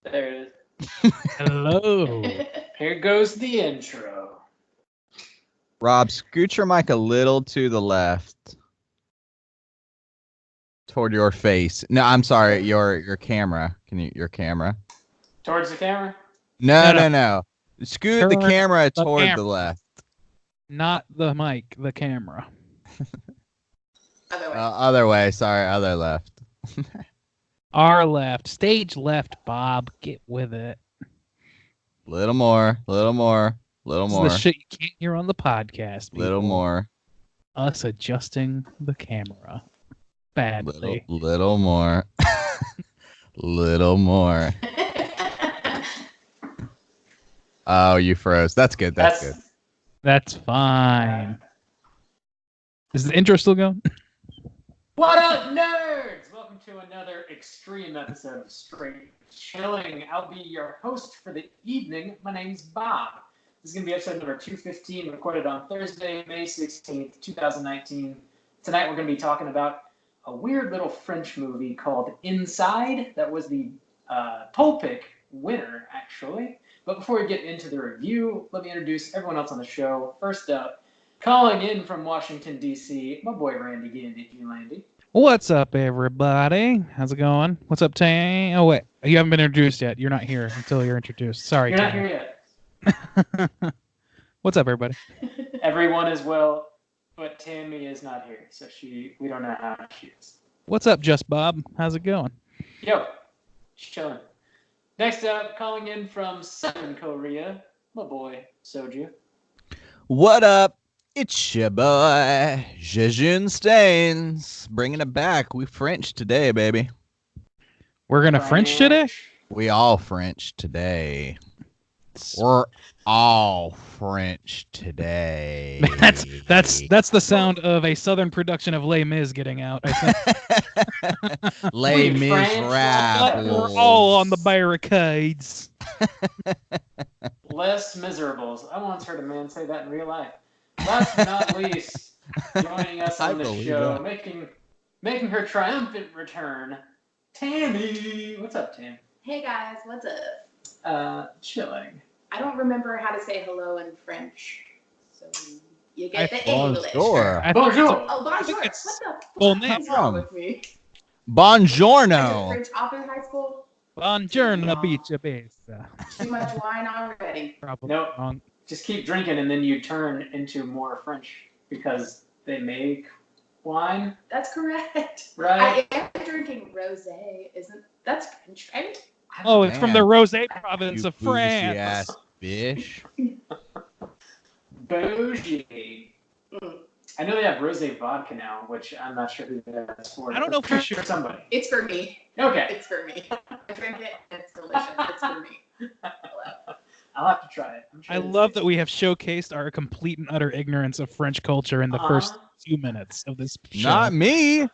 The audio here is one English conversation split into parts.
There it Hello. is. Here goes the intro. Rob, scoot your mic a little to the left. Toward your face. No, I'm sorry, your camera. Your camera? Towards the camera? No. Scoot the Turn camera the toward camera. the left. Not the mic, the camera. Other way. Other way, sorry, other left. Our left. Stage left, Bob. Get with it. Little more. This is the shit you can't hear on the podcast, people. Little more. Us adjusting the camera. Badly. Little more. Little more. Oh, you froze. That's good. That's good. That's fine. Is the intro still going? What up, nerds? Welcome to another extreme episode of Straight Chilling. I'll be your host for the evening. My name's Bob. This is going to be episode number 215, recorded on Thursday, May 16th, 2019. Tonight we're going to be talking about a weird little French movie called Inside. That was the poll pick winner, actually. But before we get into the review, let me introduce everyone else on the show. First up, calling in from Washington, D.C., my boy Randy Gandy Landy. What's up, everybody? How's it going? What's up, Tay? Oh, wait. You haven't been introduced yet. You're not here until you're introduced. Sorry, You're not Tay. here yet. What's up, everybody? Everyone is well, but Tammy is not here, so we don't know how she is. What's up, Just Bob? How's it going? Yo, chilling. Next up, calling in from Southern Korea, my boy Soju. What up? It's your boy, Jejun Stains. Bringing it back. We French today, baby. We're going to French today? We all French today. We're all French today. That's the sound of a southern production of Les Mis getting out, I think. Les We French, Miserables. We're all on the barricades. Les Miserables. I once heard a man say that in real life. Last but not least, joining us I on the believe show, that. making her triumphant return, Tammy. What's up, Tam? Hey guys, what's up? Chilling. I don't remember how to say hello in French, so you get the English. Bonjour. I think Bonjour. Oh, bonjour. it's What the full fuck name. is wrong with me? I Buongiorno. took French off in high school. Buongiorno, beach besa. Too much wine already. Probably Nope. wrong. Just keep drinking, and then you turn into more French because they make wine, That's correct. right? I am drinking rosé. Isn't that's French, right? Oh, it's from the Man. Rosé province You of France. ass bitch. Bougie. Mm. I know they have rosé vodka now, which I'm not sure who that's for. I don't know for sure. For somebody. It's for me. Okay, It's for me. I drink it. And it's delicious. It's for me. Hello. I'll have to try it. I'm sure I it's love that tasty. we have showcased our complete and utter ignorance of French culture in the first few minutes of this show. Not me. Sorry.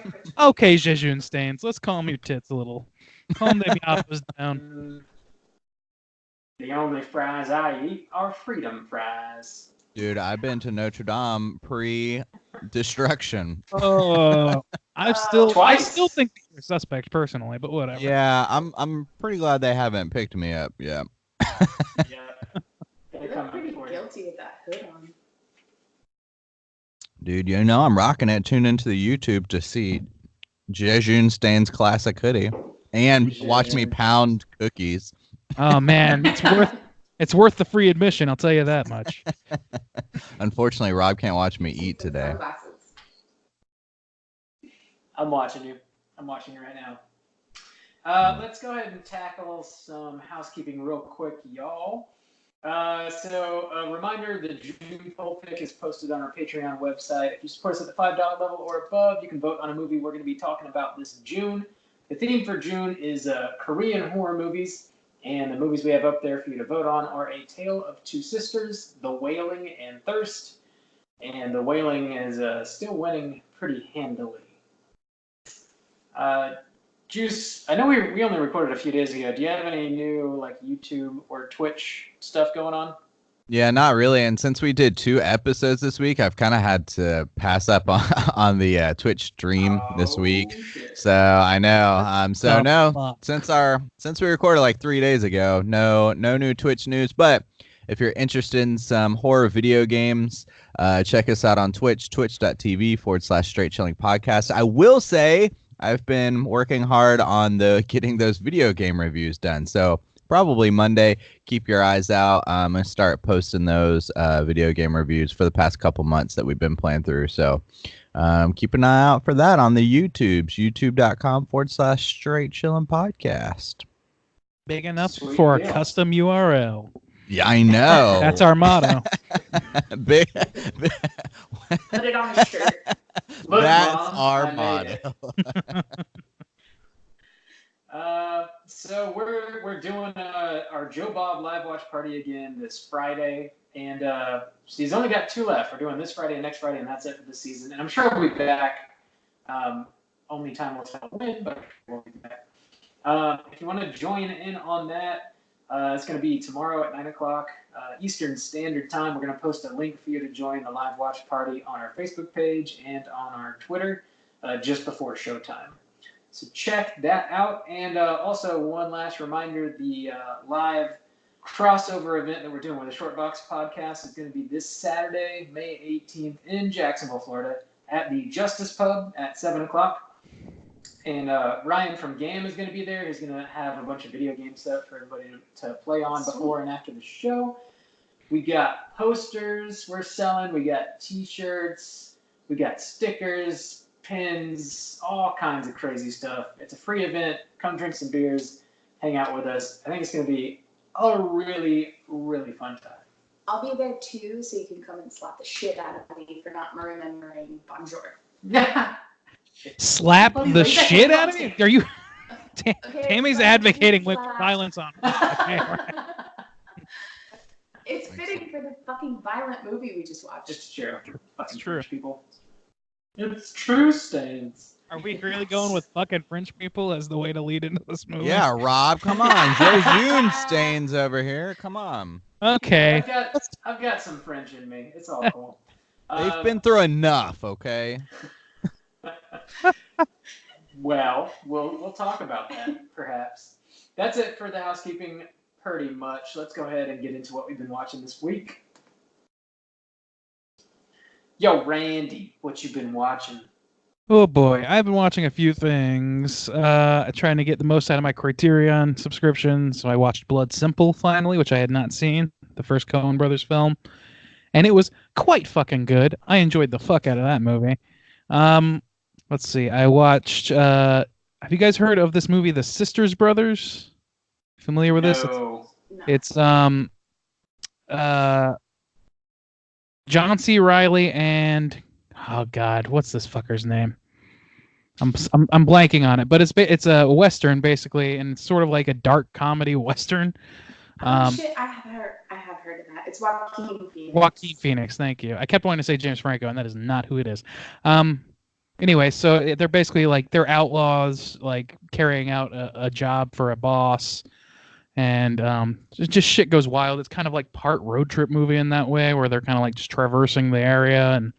French. Okay, Jejun Stains, let's calm your tits a little. Calm the miatas down. The only fries I eat are freedom fries. Dude, I've been to Notre Dame pre-destruction. Oh, I still Twice. think you're a suspect personally, but whatever. Yeah, I'm pretty glad they haven't picked me up. Yeah. Yeah. You They look come pretty for you. guilty with that hood on. Dude, you know I'm rocking it. Tune into the YouTube to see Jejun Stain's classic hoodie and watch me Jejun. pound cookies. Oh man, it's worth the free admission. I'll tell you that much. Unfortunately, Rob can't watch me eat today. Sunglasses. I'm watching you. I'm watching you right now. Let's go ahead and tackle some housekeeping real quick, y'all. So a reminder, the June poll pick is posted on our Patreon website. If you support us at the $5 level or above, you can vote on a movie we're going to be talking about this June. The theme for June is Korean horror movies, and the movies we have up there for you to vote on are A Tale of Two Sisters, The Wailing, and Thirst. And The Wailing is still winning pretty handily. Juice, I know we only recorded a few days ago. Do you have any new like YouTube or Twitch stuff going on? Yeah, not really. And since we did 2 episodes this week, I've kind of had to pass up on on the Twitch stream this week. Shit. So I know. So The no, fuck? since we recorded like 3 days ago, no new Twitch news. But if you're interested in some horror video games, check us out on Twitch, twitch.tv/Straight Chilling Podcast. I will say I've been working hard on getting those video game reviews done. So probably Monday, keep your eyes out. I'm going to start posting those video game reviews for the past couple months that we've been playing through. So keep an eye out for that on the YouTubes, youtube.com/Straight Chilling Podcast. Big enough Sweet for a deal. custom URL. Yeah, I know. That's our motto. Big. Put it on a shirt. Look, That's Mom, our I made motto. So we're doing our Joe Bob live watch party again this Friday, and so he's only got 2 left. We're doing this Friday and next Friday, and that's it for the season. And I'm sure we'll be back. Only time will tell when, but we'll be back. If you want to join in on that, it's going to be tomorrow at 9 o'clock Eastern Standard Time. We're going to post a link for you to join the live watch party on our Facebook page and on our Twitter just before showtime. So check that out. And also one last reminder, the live crossover event that we're doing with the Short Box Podcast is going to be this Saturday, May 18th in Jacksonville, Florida at the Justice Pub at 7 o'clock. And Ryan from GAM is going to be there. He's going to have a bunch of video game stuff for everybody to play on before and after the show. We got posters we're selling. We got T-shirts. We got stickers, pins, all kinds of crazy stuff. It's a free event. Come drink some beers, hang out with us. I think it's going to be a really, really fun time. I'll be there too, so you can come and slap the shit out of me for not remembering Bonjour. Slap Buddy, the like that shit was out of me? Are you? Okay, Tammy's like, advocating with slap. violence on. Okay, all right. It's fitting for the fucking violent movie we just watched. It's true. Fucking true. French people. It's true, Stains. Are we really going with fucking French people as the way to lead into this movie? Yeah, Rob, come on. June Stains over here. Come on. Okay. I've got some French in me. It's all cool. They've been through enough, okay? Well, we'll talk about that, perhaps. That's it for the housekeeping, pretty much. Let's go ahead and get into what we've been watching this week. Yo, Randy, what you been watching? Oh boy, I've been watching a few things. Trying to get the most out of my Criterion subscription. So I watched Blood Simple finally, which I had not seen, the first Coen Brothers film, and it was quite fucking good. I enjoyed the fuck out of that movie. Let's see. I watched. Have you guys heard of this movie, The Sisters Brothers? Familiar with this? No. It's John C. Reilly and oh god, what's this fucker's name? I'm blanking on it, but it's a western basically, and it's sort of like a dark comedy western. Shit, I have heard of that. It's Joaquin Phoenix. Joaquin Phoenix, thank you. I kept wanting to say James Franco, and that is not who it is. Anyway, so they're basically like they're outlaws, like carrying out a job for a boss, and just shit goes wild. It's kind of like part road trip movie in that way, where they're kind of like just traversing the area, and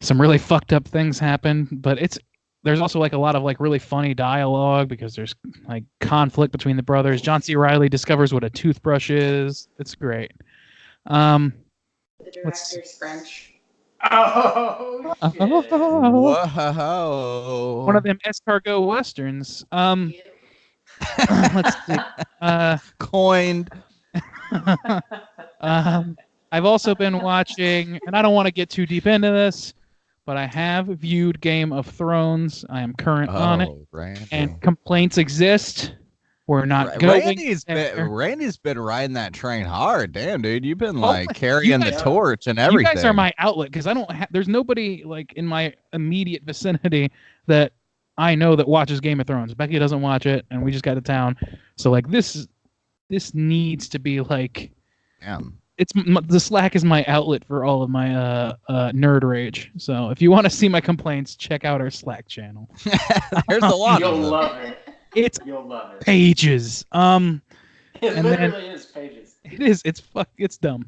some really fucked up things happen. But there's also like a lot of like really funny dialogue because there's like conflict between the brothers. John C. Reilly discovers what a toothbrush is. It's great. The director's French. Oh, shit. Whoa. One of them escargot westerns. Let's see. Coined. I've also been watching, and I don't want to get too deep into this, but I have viewed Game of Thrones. I am current on it, Randy. and complaints exist. We're not going. Randy's been riding that train hard. Damn, dude, you've been Oh, like carrying the guys- torch and You everything. guys are my outlet because I don't. There's nobody like in my immediate vicinity that I know that watches Game of Thrones. Becky doesn't watch it, and we just got to town, so like this needs to be like. Damn. The Slack is my outlet for all of my nerd rage. So if you want to see my complaints, check out our Slack channel. There's a lot You'll of them. love it. It's You'll love it. pages. It and then- literally is pages. It is. It's dumb.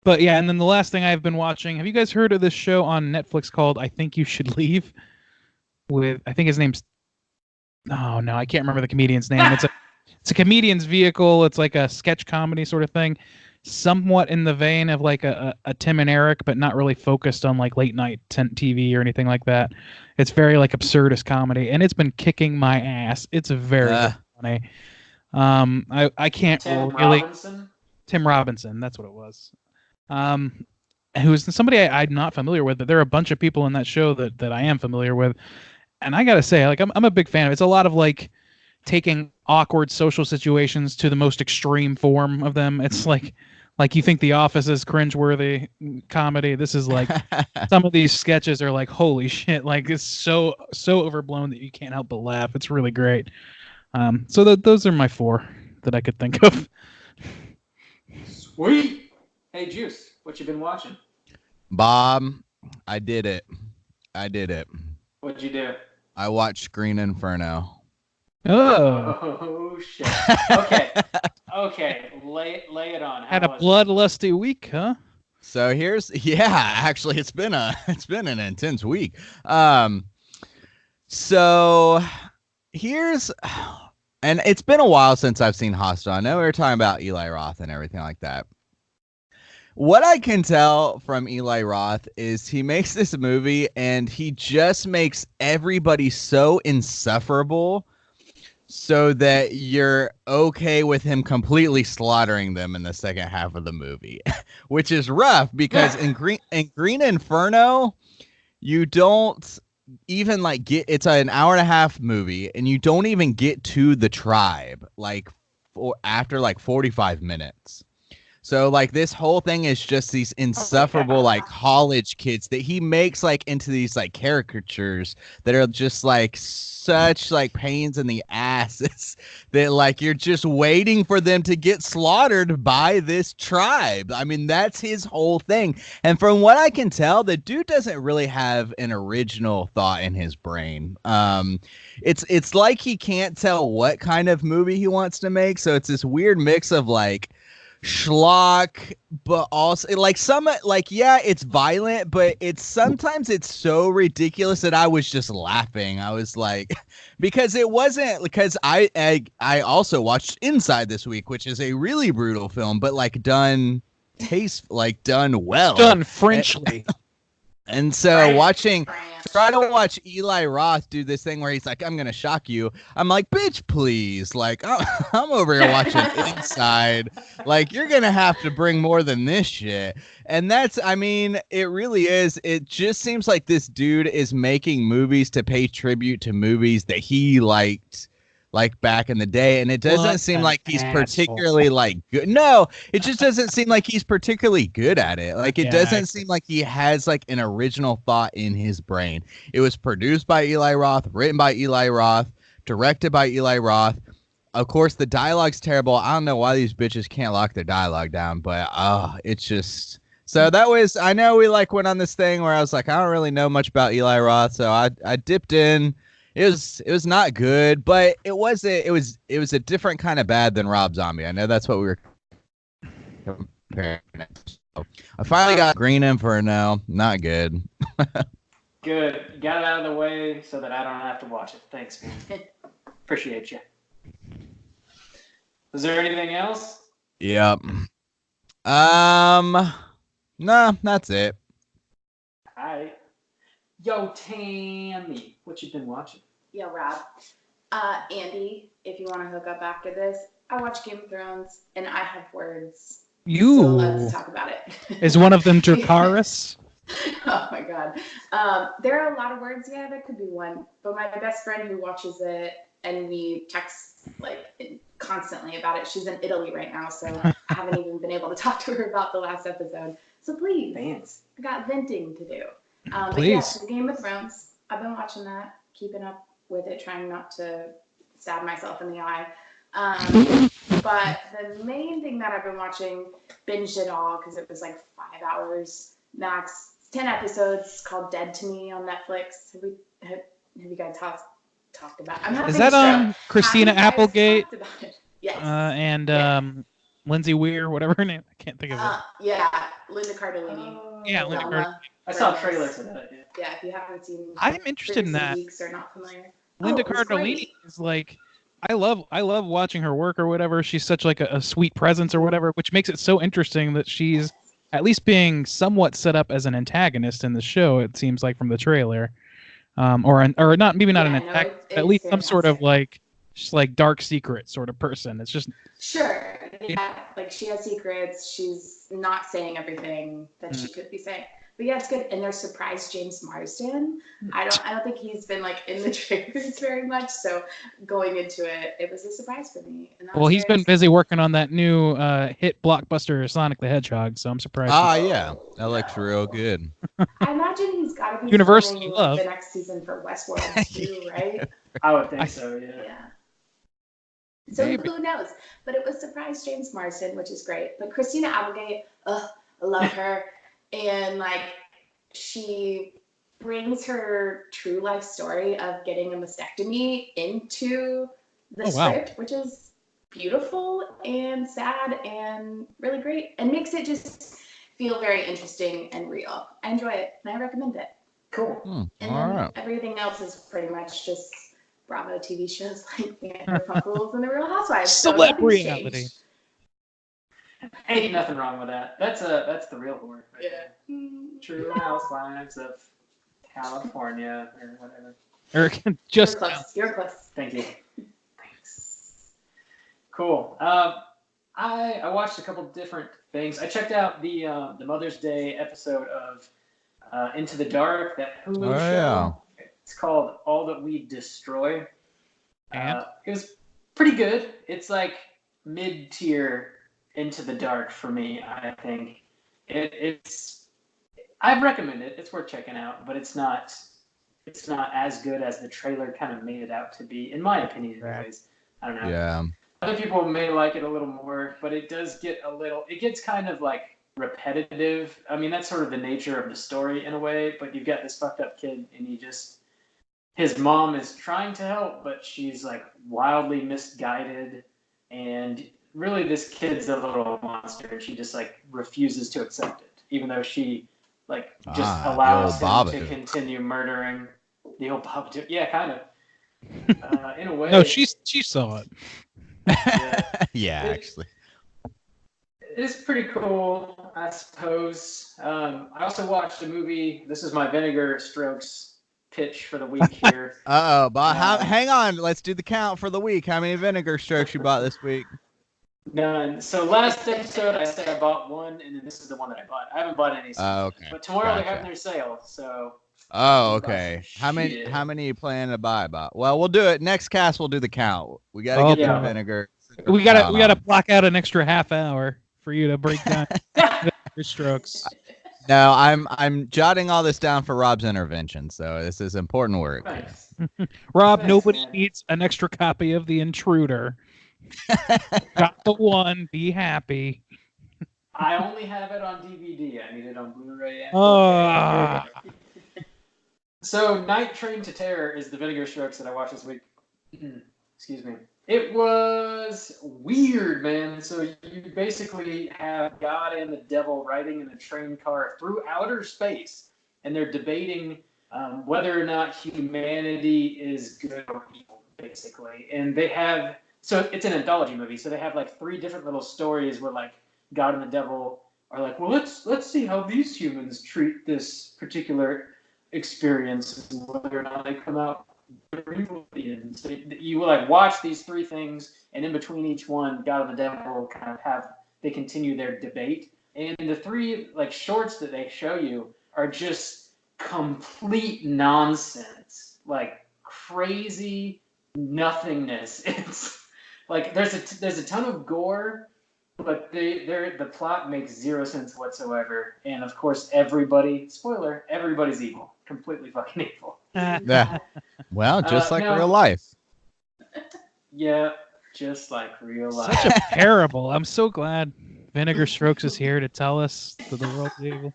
But yeah, and then the last thing I've been watching. Have you guys heard of this show on Netflix called "I Think You Should Leave"? With I think his name's. Oh no, I can't remember the comedian's name. It's a comedian's vehicle. It's like a sketch comedy sort of thing, somewhat in the vein of like a Tim and Eric, but not really focused on like late night TV or anything like that. It's very like absurdist comedy, and it's been kicking my ass. It's very funny. I can't Tim really. Robinson? Tim Robinson, that's what it was. Who's somebody I'm not familiar with, but there are a bunch of people in that show that I am familiar with. And I gotta say, like I'm a big fan of it. It's a lot of like taking awkward social situations to the most extreme form of them. It's like you think The Office is cringeworthy comedy. This is like some of these sketches are like, holy shit, like it's so overblown that you can't help but laugh. It's really great. So those are my 4 that I could think of. Sweet. Hey, Juice, what you been watching? Bob, I did it. What'd you do? I watched Green Inferno. Oh shit. Okay. Lay it on. Had a bloodlusty week, huh? So actually it's been an intense week. So here's, and it's been a while since I've seen Hostel. I know we were talking about Eli Roth and everything like that. What I can tell from Eli Roth is he makes this movie and he just makes everybody so insufferable so that you're okay with him completely slaughtering them in the second half of the movie, which is rough because in Green Inferno, you don't even like it's an hour and a half movie and you don't even get to the tribe after like 45 minutes. So like this whole thing is just these insufferable like college kids that he makes like into these like caricatures that are just like such like pains in the asses that like you're just waiting for them to get slaughtered by this tribe. I mean, that's his whole thing. And from what I can tell, the dude doesn't really have an original thought in his brain. It's like he can't tell what kind of movie he wants to make. So it's this weird mix of like schlock, but also like it's violent, but sometimes it's so ridiculous that I was just laughing. I was like, because I also watched Inside this week, which is a really brutal film, but like done well, done Frenchly. And so try to watch Eli Roth do this thing where he's like, I'm going to shock you. I'm like, bitch, please. Like, I'm over here watching Inside. Like, you're going to have to bring more than this shit. And it really is. It just seems like this dude is making movies to pay tribute to movies that he liked. Like back in the day, and it doesn't seem like he's particularly like good. No, it just doesn't seem like he's particularly good at it. Like it doesn't seem like he has like an original thought in his brain. It was produced by Eli Roth, written by Eli Roth, directed by Eli Roth. Of course, the dialogue's terrible. I don't know why these bitches can't lock their dialogue down, but it's just. So that was. I know we like went on this thing where I was like, I don't really know much about Eli Roth, so I dipped in. It was not good, but it was a different kind of bad than Rob Zombie. I know that's what we were comparing. So I finally got Green Inferno. Not good. Good. Got it out of the way so that I don't have to watch it. Thanks, man. Appreciate you. Is there anything else? Yep. No, that's it. All right. Yo, Tammy, what you been watching? Yo, Rob. Andy, if you want to hook up after this, I watch Game of Thrones, and I have words. So let's talk about it. Is one of them Dracarys? Oh, my God. There are a lot of words. Yeah, that could be one. But my best friend who watches it, and we text like constantly about it, she's in Italy right now, so I haven't even been able to talk to her about the last episode. So please, I got venting to do. But yeah, so Game of Thrones, I've been watching that, keeping up with it, trying not to stab myself in the eye. But the main thing that I've been watching, binged it all because it was like 5 hours max, 10 episodes, called Dead to Me on Netflix. Have you guys talked about it? Is that Christina Applegate? Yes. and Lindsay Weir, whatever her name. I can't think of it. Yeah, Linda Cardellini. Yeah, Linda Velma. I saw a trailer to that. Yeah. Yeah, if you haven't seen I'm interested in Previous that. Weeks or not familiar. Linda it was Cardellini great. is like, I love watching her work or whatever. She's such like a sweet presence or whatever, which makes it so interesting that she's at least being somewhat set up as an antagonist in the show. It seems like from the trailer, or not, maybe not an antagonist, at least some sort of like just like dark secret sort of person. It's just sure, yeah, like she has secrets. She's not saying everything that she could be saying. But yeah, it's good. And they're surprised James Marsden. I don't think he's been like in the trailers very much. So going into it, it was a surprise for me. And well, he's been busy working on that new hit blockbuster Sonic the Hedgehog, so I'm surprised. Yeah, that looks real good. I imagine he's got to be University filming Love. the next season for Westworld too, right? I would think so. Yeah. Yeah. So Maybe. who knows? But it was surprise James Marsden, which is great. But Christina Applegate, I love her. And like she brings her true life story of getting a mastectomy into the script, which is beautiful and sad and really great, and makes it just feel very interesting and real. I enjoy it and I recommend it. Cool. And all then right. everything else is pretty much just Bravo TV shows like Vanderpump Rules and The Real Housewives. Celeb So reality. changed. Ain't nothing wrong with that. That's the real word. Right Yeah. there. True Housewives of California or whatever. Or just You're close. You're close. Thank you. Thanks. Cool. I watched a couple different things. I checked out the Mother's Day episode of Into the Dark, that Hulu show. It's called All That We Destroy. It was pretty good. It's like mid-tier Into the Dark for me, I think. I'd recommend it. It's worth checking out, but it's not as good as the trailer kind of made it out to be, in my opinion, anyways. I don't know. Yeah. Other people may like it a little more, but it does get it gets kind of like repetitive. I mean, that's sort of the nature of the story in a way, but you've got this fucked up kid and his mom is trying to help, but she's like wildly misguided, and really this kid's a little monster, and she just like refuses to accept it, even though she like just allows him to continue murdering the old Babadook. Yeah, kind of. In a way. No, she saw it. Yeah, actually. It's pretty cool, I suppose. I also watched a movie. This is my Vinegar Strokes pitch for the week here. But hang on. Let's do the count for the week. How many Vinegar Strokes you bought this week? None. So last episode I said I bought one, and then this is the one that I bought. I haven't bought any since. Okay. But tomorrow they're having their sale, so. Okay. How many you plan to buy? Well, we'll do it. Next cast, we'll do the count. We gotta get the vinegar. We gotta block out an extra half hour for you to break down Vinegar Strokes. No, I'm jotting all this down for Rob's intervention, so this is important work. Nice. Rob, Thanks, nobody man. needs an extra copy of The Intruder. Got the one. Be happy. I only have it on DVD. I need it on Blu-ray. And 4K. So, Night Train to Terror is the Vinegar Strokes that I watched this week. Excuse me. It was weird, man. So you basically have God and the devil riding in a train car through outer space, and they're debating whether or not humanity is good or evil, basically. And so it's an anthology movie. So they have like 3 different little stories where like God and the devil are like, well, let's see how these humans treat this particular experience, and whether or not they come out. So you will like watch these 3 things, and in between each one, God and the devil kind of they continue their debate. And the 3 like shorts that they show you are just complete nonsense, like crazy nothingness. It's like there's a ton of gore, but the plot makes 0 sense whatsoever. And of course, everybody's evil, completely fucking evil. Yeah. Well, just like real life. Yeah, just like real life. Such a parable. I'm so glad Vinegar Strokes is here to tell us that the world's evil.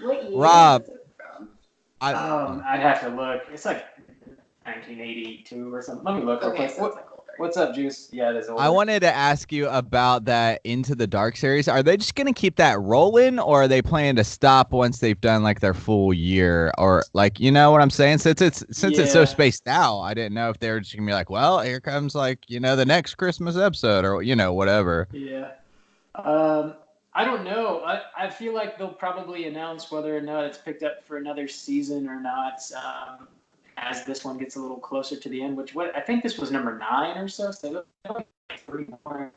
What year Rob, is it from? I'd have to look. It's like 1982 or something. Let me look real Okay, quick. so it's like older. What's up, Juice? Yeah, it is older. I wanted to ask you about that Into the Dark series. Are they just gonna keep that rolling, or are they planning to stop once they've done like their full year, or like you know what I'm saying? Since it's so spaced out, I didn't know if they were just gonna be like, well, here comes like the next Christmas episode, or whatever. Yeah. I don't know. I feel like they'll probably announce whether or not it's picked up for another season or not. As this one gets a little closer to the end, I think this was number 9 or so. So 3 more.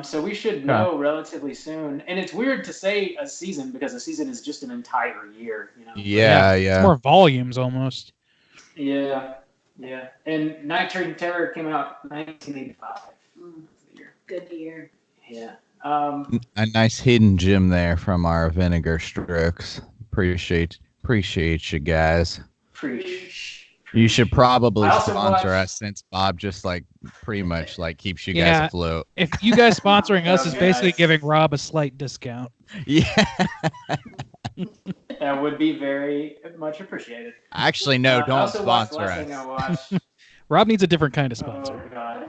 So we should know relatively soon. And it's weird to say a season because a season is just an entire year. Yeah. It's more volumes almost. Yeah. And Night Train Terror came out 1985. Good year. Yeah. A nice hidden gem there from our Vinegar Strokes. Appreciate you guys. You should probably sponsor us since Bob just like pretty much like keeps you guys afloat. If you guys sponsoring us is basically giving Rob a slight discount. Yeah. That would be very much appreciated. Actually, no, don't sponsor us. Rob needs a different kind of sponsor. Oh, God.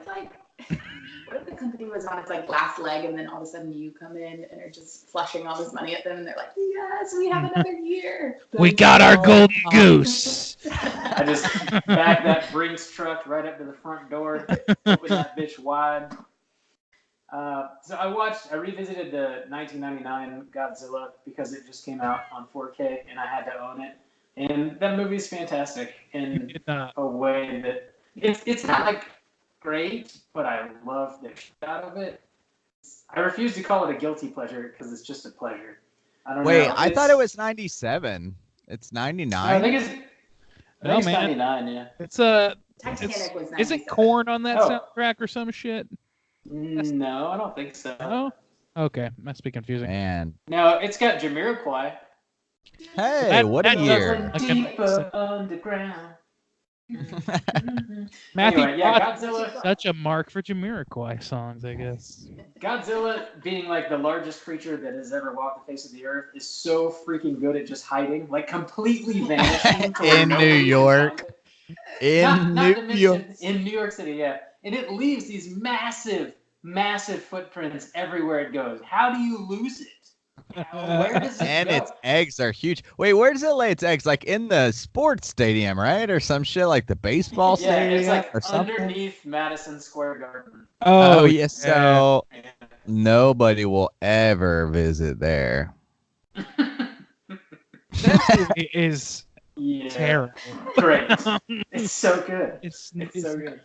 What if the company was on its like last leg and then all of a sudden you come in and are just flushing all this money at them and they're like, yes, we have another year. We got our golden goose. I just back that Brinks truck right up to the front door, open that bitch wide. So I revisited the 1999 Godzilla because it just came out on 4K and I had to own it. And that movie's fantastic in a way that it's not like great, but I love the shit out of it. I refuse to call it a guilty pleasure because it's just a pleasure. I don't know. Wait, I thought it was 97. It's 99. I think it's 99. Yeah. It's Titanic was 97. Isn't Korn on that soundtrack or some shit? No, I don't think so. No? Okay, must be confusing. Man. No, it's got Jamiroquai. Hey, what a year! Deeper underground. Matthew, Anyway, Godzilla. Such a mark for Jamiroquai songs, I guess. Godzilla, being like the largest creature that has ever walked the face of the earth, is so freaking good at just hiding, like completely vanishing in New York. In New York City, yeah. And it leaves these massive footprints everywhere it goes. How do you lose it? Where does it and go? Its eggs are huge. Wait, where does it lay its eggs? Like in the sports stadium, right? Or some shit like the baseball stadium? It's like or something? underneath Madison Square Garden. Oh yes, so nobody will ever visit there. That movie is terrible. Great. It's so good. It's so good.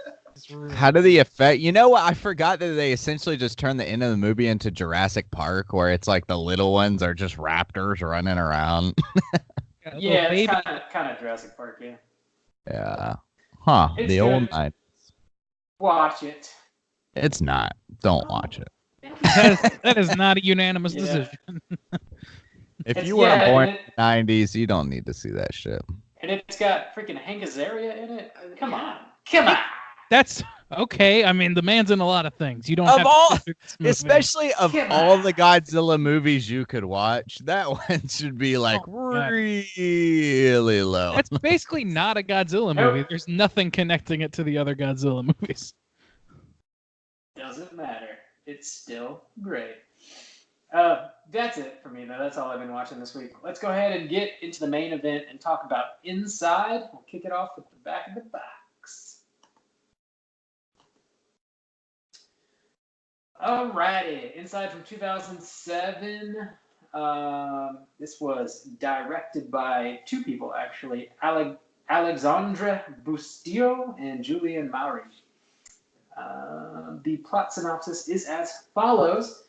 How do the effect? You know what? I forgot that they essentially just turned the end of the movie into Jurassic Park, where it's like the little ones are just raptors running around. Yeah, it's kind of Jurassic Park, yeah. Yeah. Huh. It's the good. old night. Watch it. It's not. Don't watch it. That is not a unanimous decision. If you weren't born in the 90s, you don't need to see that shit. And it's got freaking Hank Azaria in it. Come on. That's okay. I mean, the man's in a lot of things. You don't of have all, to especially of all the Godzilla movies you could watch, that one should be like really low. That's basically not a Godzilla movie. There's nothing connecting it to the other Godzilla movies. Doesn't matter. It's still great. That's it for me, though. That's all I've been watching this week. Let's go ahead and get into the main event and talk about Inside. We'll kick it off with the back of the box. Alrighty, Inside from 2007. This was directed by two people, actually, Alexandre Bustillo and Julian Maury. The plot synopsis is as follows.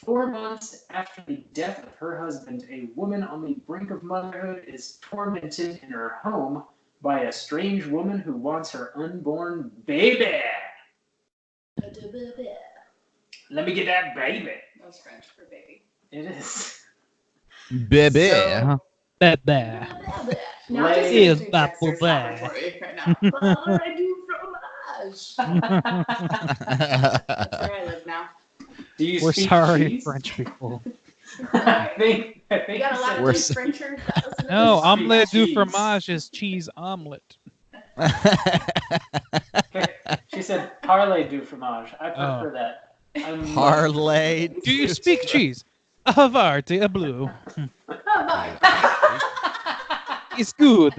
4 months after the death of her husband, a woman on the brink of motherhood is tormented in her home by a strange woman who wants her unborn baby. Let me get that baby. That's French for baby. It is. Baby. So, Bebe. Now Lay- is just that Dexter's for laboratory right now. Oh, I do fromage. That's where I live now. Do you We're speak sorry, cheese? French people. I think You got a lot We're of Frenchers. No, Speak omelette du cheese. fromage is cheese omelet. She said parley du fromage. I prefer that. Parlay. Do you speak cheese? Avarte a blue. It's good.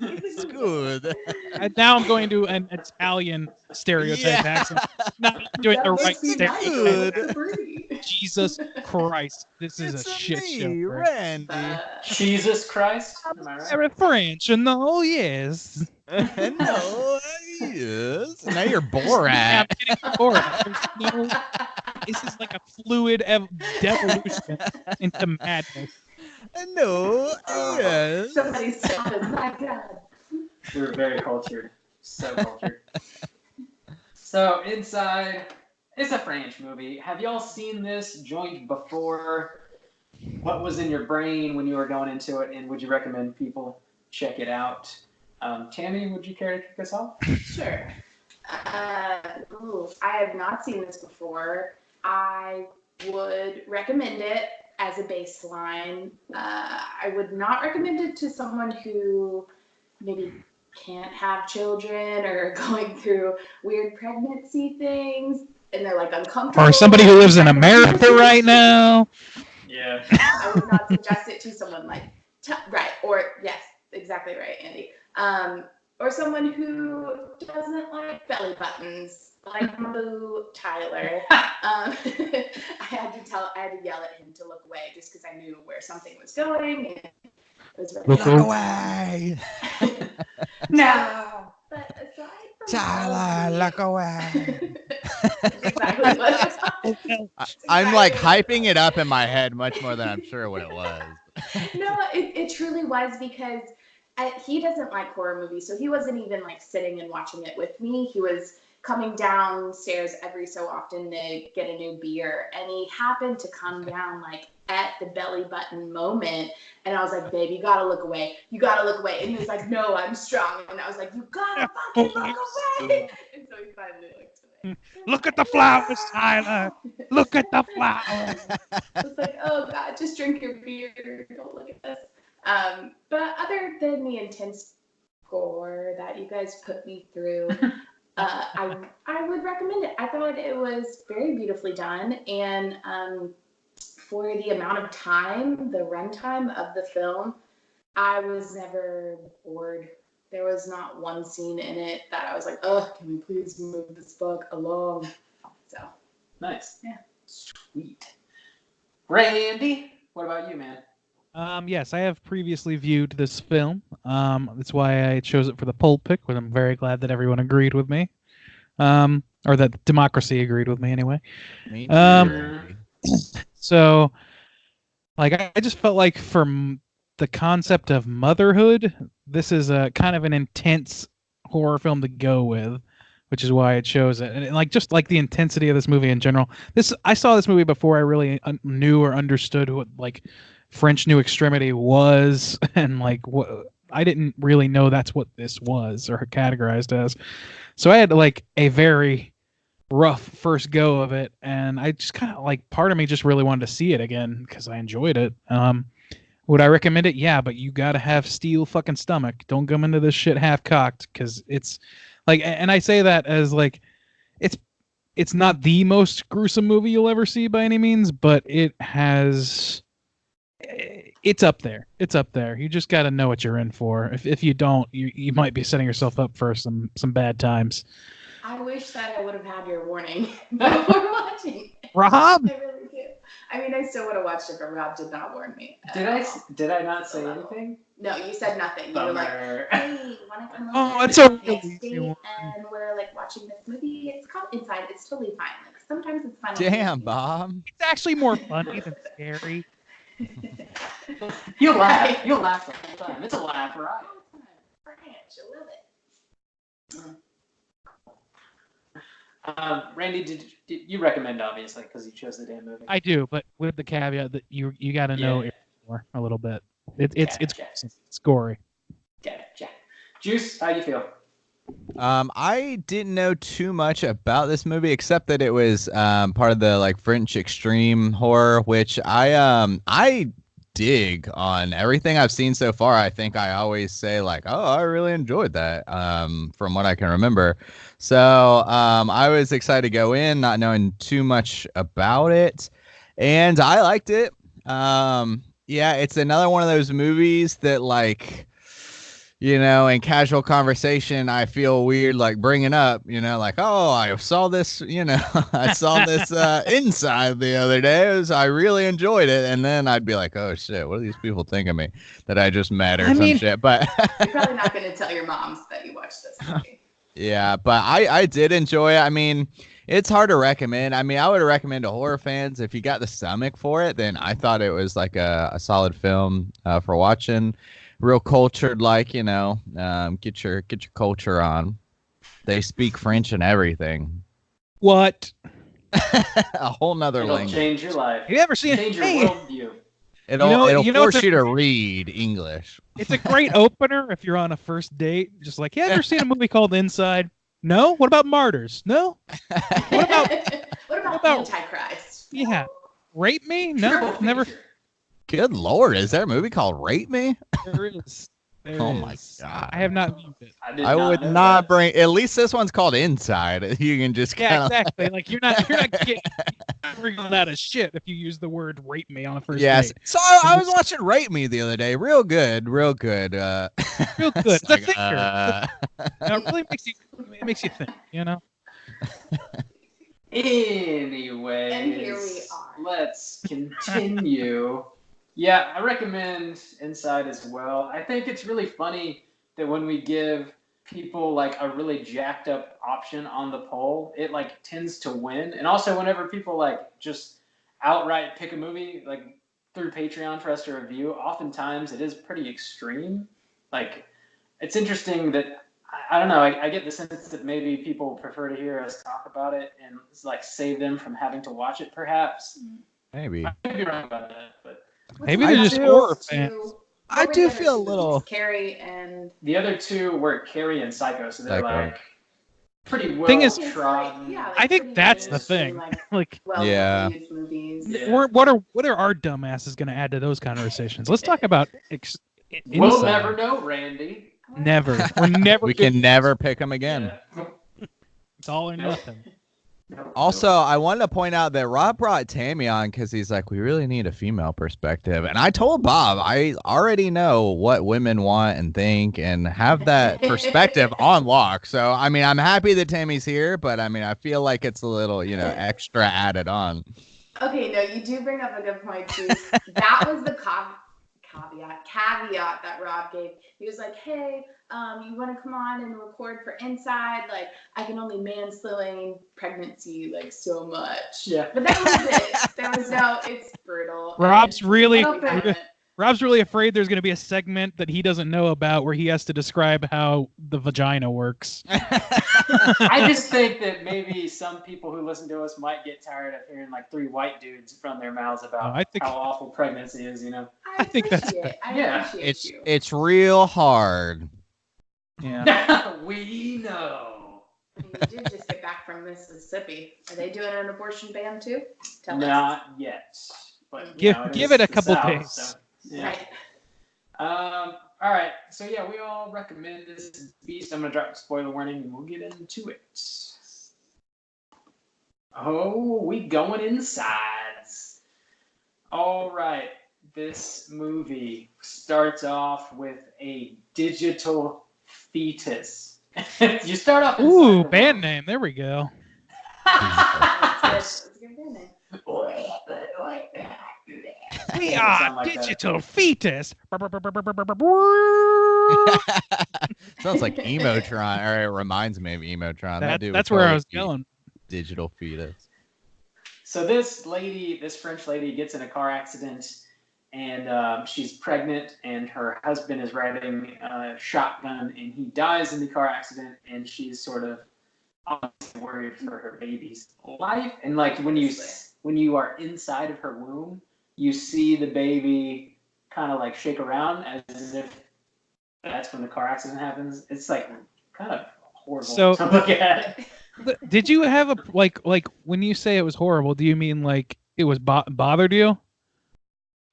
It's good. And now I'm going to an Italian stereotype accent. Not doing the right stereotype. Jesus Christ. This is It's a shit me, show. Randy. Jesus Christ. Am I right? Very French, no, yes. No, yes. Now you're Yeah, I'm Borat. getting Borat. There's no, this is like a fluid devolution into madness. No, yes. Somebody stop it. My God. We're very cultured. So cultured. So, Inside, it's a French movie. Have y'all seen this joint before? What was in your brain when you were going into it, and would you recommend people check it out? Tammy, would you care to kick us off? Sure. I have not seen this before. I would recommend it as a baseline. I would not recommend it to someone who maybe can't have children or going through weird pregnancy things and they're like uncomfortable. Or somebody who lives in America right now. Yeah. I would not suggest it to someone like, right, or yes, exactly right, Andy. Or someone who doesn't like belly buttons, like Boo Tyler. I had to yell at him to look away just because I knew where something was going. And it was really Look away. No. But aside from Tyler, look away. exactly what I'm like hyping it up in my head much more than I'm sure what it was. No, it truly was because he doesn't like horror movies, so he wasn't even like sitting and watching it with me. He was coming downstairs every so often to get a new beer, and he happened to come down like at the belly button moment, and I was like, babe, you gotta look away, and he was like, no, I'm strong, and I was like, you gotta fucking look away. And so he finally looked away. Look at the flowers, Tyler. Look at the flowers. I was like, oh God, just drink your beer, don't look at this. But other than the intense gore that you guys put me through, I would recommend it. I thought it was very beautifully done, and for the amount of time, the runtime of the film, I was never bored. There was not one scene in it that I was like, oh, can we please move this fuck along? So Nice. Yeah. Sweet. Randy, what about you, man? Yes, I have previously viewed this film. That's why I chose it for the poll pick, but I'm very glad that everyone agreed with me. Or that democracy agreed with me anyway. Me too. So, like, I just felt like from the concept of motherhood, this is a kind of an intense horror film to go with, which is why I chose it. And like, just like the intensity of this movie in general. I saw this movie before I really knew or understood what like French New Extremity was, and like what I didn't really know that's what this was or categorized as. So I had like a very rough first go of it, and I just kind of like part of me just really wanted to see it again because I enjoyed it. Would I recommend it? Yeah, but you gotta have steel fucking stomach. Don't come into this shit half cocked, because it's like, and I say that as like, it's not the most gruesome movie you'll ever see by any means, but it's up there. It's up there. You just got to know what you're in for. If you don't, you might be setting yourself up for some bad times. I wish that I would have had your warning before watching it. Rob? I really do. I mean, I still would have watched it, but Rob did not warn me. Did I not say anything? No, you said nothing. You were like, Bummer. hey, want to come Oh, over it's a next really date, easy one. and we're like watching this movie. It's called Inside. It's totally fine. Like sometimes it's fun. Damn, Bob. It's actually more funny than scary. You'll laugh. You'll laugh the whole time. It's a laugh, right? French, I love it. Randy, did you recommend, obviously, because you chose the damn movie? I do, but with the caveat that you got to know it more a little bit. It's gory. Gotcha. Juice, how you feel? I didn't know too much about this movie except that it was part of the like French extreme horror, which I dig on everything I've seen so far. I think I always say like, oh, I really enjoyed that, from what I can remember. So I was excited to go in, not knowing too much about it, and I liked it. Yeah, it's another one of those movies that, like, in casual conversation, I feel weird like bringing up, like, oh, I saw this, I saw this Inside the other day. I really enjoyed it. And then I'd be like, oh, shit, what do these people think of me that I just met or some shit? But you're probably not going to tell your moms that you watched this movie. Yeah, but I did enjoy it. I mean, it's hard to recommend. I mean, I would recommend to horror fans, if you got the stomach for it, then I thought it was like a solid film for watching. Real cultured, like, get your culture on. They speak French and everything. What? A whole nother It'll language. change your life. Have you ever seen Change your Hey, worldview. It'll force you to read English. It's a great opener if you're on a first date. Just like, yeah, ever seen a movie called Inside? No? What about Martyrs? No? What about Antichrist? Yeah. Rape Me? No? Never. Good Lord, is there a movie called Rape Me? There is. Oh my God. I have not viewed it. I would not bring. At least this one's called Inside. You can just Yeah, exactly. Like you're not bringing out of shit if you use the word "rape me" on a first Yes. date. So I was watching Rape Me the other day. Real good. Real good. Real good. It's a thinker. No, it really makes you think. Anyway, And here we are. Let's continue. Yeah, I recommend Inside as well. I think it's really funny that when we give people like a really jacked up option on the poll, it like tends to win. And also whenever people like just outright pick a movie like through Patreon for us to review, oftentimes it is pretty extreme. Like, it's interesting that I don't know. I get the sense that maybe people prefer to hear us talk about it and like save them from having to watch it, perhaps. Maybe. I could be wrong about that, but Maybe they're just horror fans. I do feel a little. Carrie and the other two were Carrie and Psycho, so they're Psycho. like pretty well Thing is- trodden. Yeah, I think pretty that's the famous thing. and, Like, Yeah. movies. Yeah. what are our dumbasses going to add to those conversations? Let's talk about We'll Inside. never know, Randy. Never. We're never. We can never pick them again. Yeah. It's all or nothing. Also, I wanted to point out that Rob brought Tammy on because he's like, we really need a female perspective. And I told Bob, I already know what women want and think and have that perspective on lock. So, I mean, I'm happy that Tammy's here, but I mean, I feel like it's a little, extra added on. Okay, no, you do bring up a good point too. That was the caveat that Rob gave. He was like, hey, you want to come on and record for Inside? Like, I can only mansplain pregnancy like so much. Yeah. But that was it. There was no, it's brutal. Rob's really Open. Rob's really afraid there's going to be a segment that he doesn't know about where he has to describe how the vagina works. I just think that maybe some people who listen to us might get tired of hearing like three white dudes from their mouths about I think- how awful pregnancy is, I think that's Yeah. appreciate you. It's real hard. Yeah. We know. I mean, you did just get back from Mississippi. Are they doing an abortion ban too? Tell us. Not yet. But, Give is it a the couple South, days. so, yeah. Right. All right. So yeah, we all recommend this beast. I'm gonna drop a spoiler warning and we'll get into it. Oh, we going inside. All right. This movie starts off with a digital fetus. You start off. Ooh, band name. There we go. It's a good band name. We Sound are like that. digital fetus. Sounds like Emotron, or it reminds me of Emotron. That dude That's was where I totally was cute. going. Digital fetus. So this French lady gets in a car accident, and she's pregnant, and her husband is riding a shotgun, and he dies in the car accident, and she's sort of honestly worried for her baby's life. And like when you are inside of her womb, you see the baby kind of like shake around as if that's when the car accident happens. It's like kind of horrible So- to look at. Did you have a like when you say it was horrible? Do you mean like it was bothered you?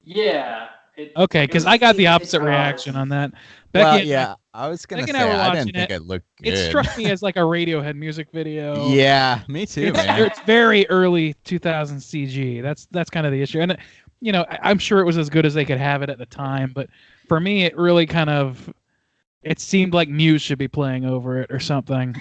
Yeah, Okay, it because was I got the $8 opposite reaction on that. Becky Well, and I- yeah, I was gonna Becky say and I were I watching didn't think it. it looked good. It struck me as like a Radiohead music video. Yeah, me too, man. It's very early 2000 CG. That's kind of the issue. And you know, I'm sure it was as good as they could have it at the time, but for me, it really kind of it seemed like Muse should be playing over it or something.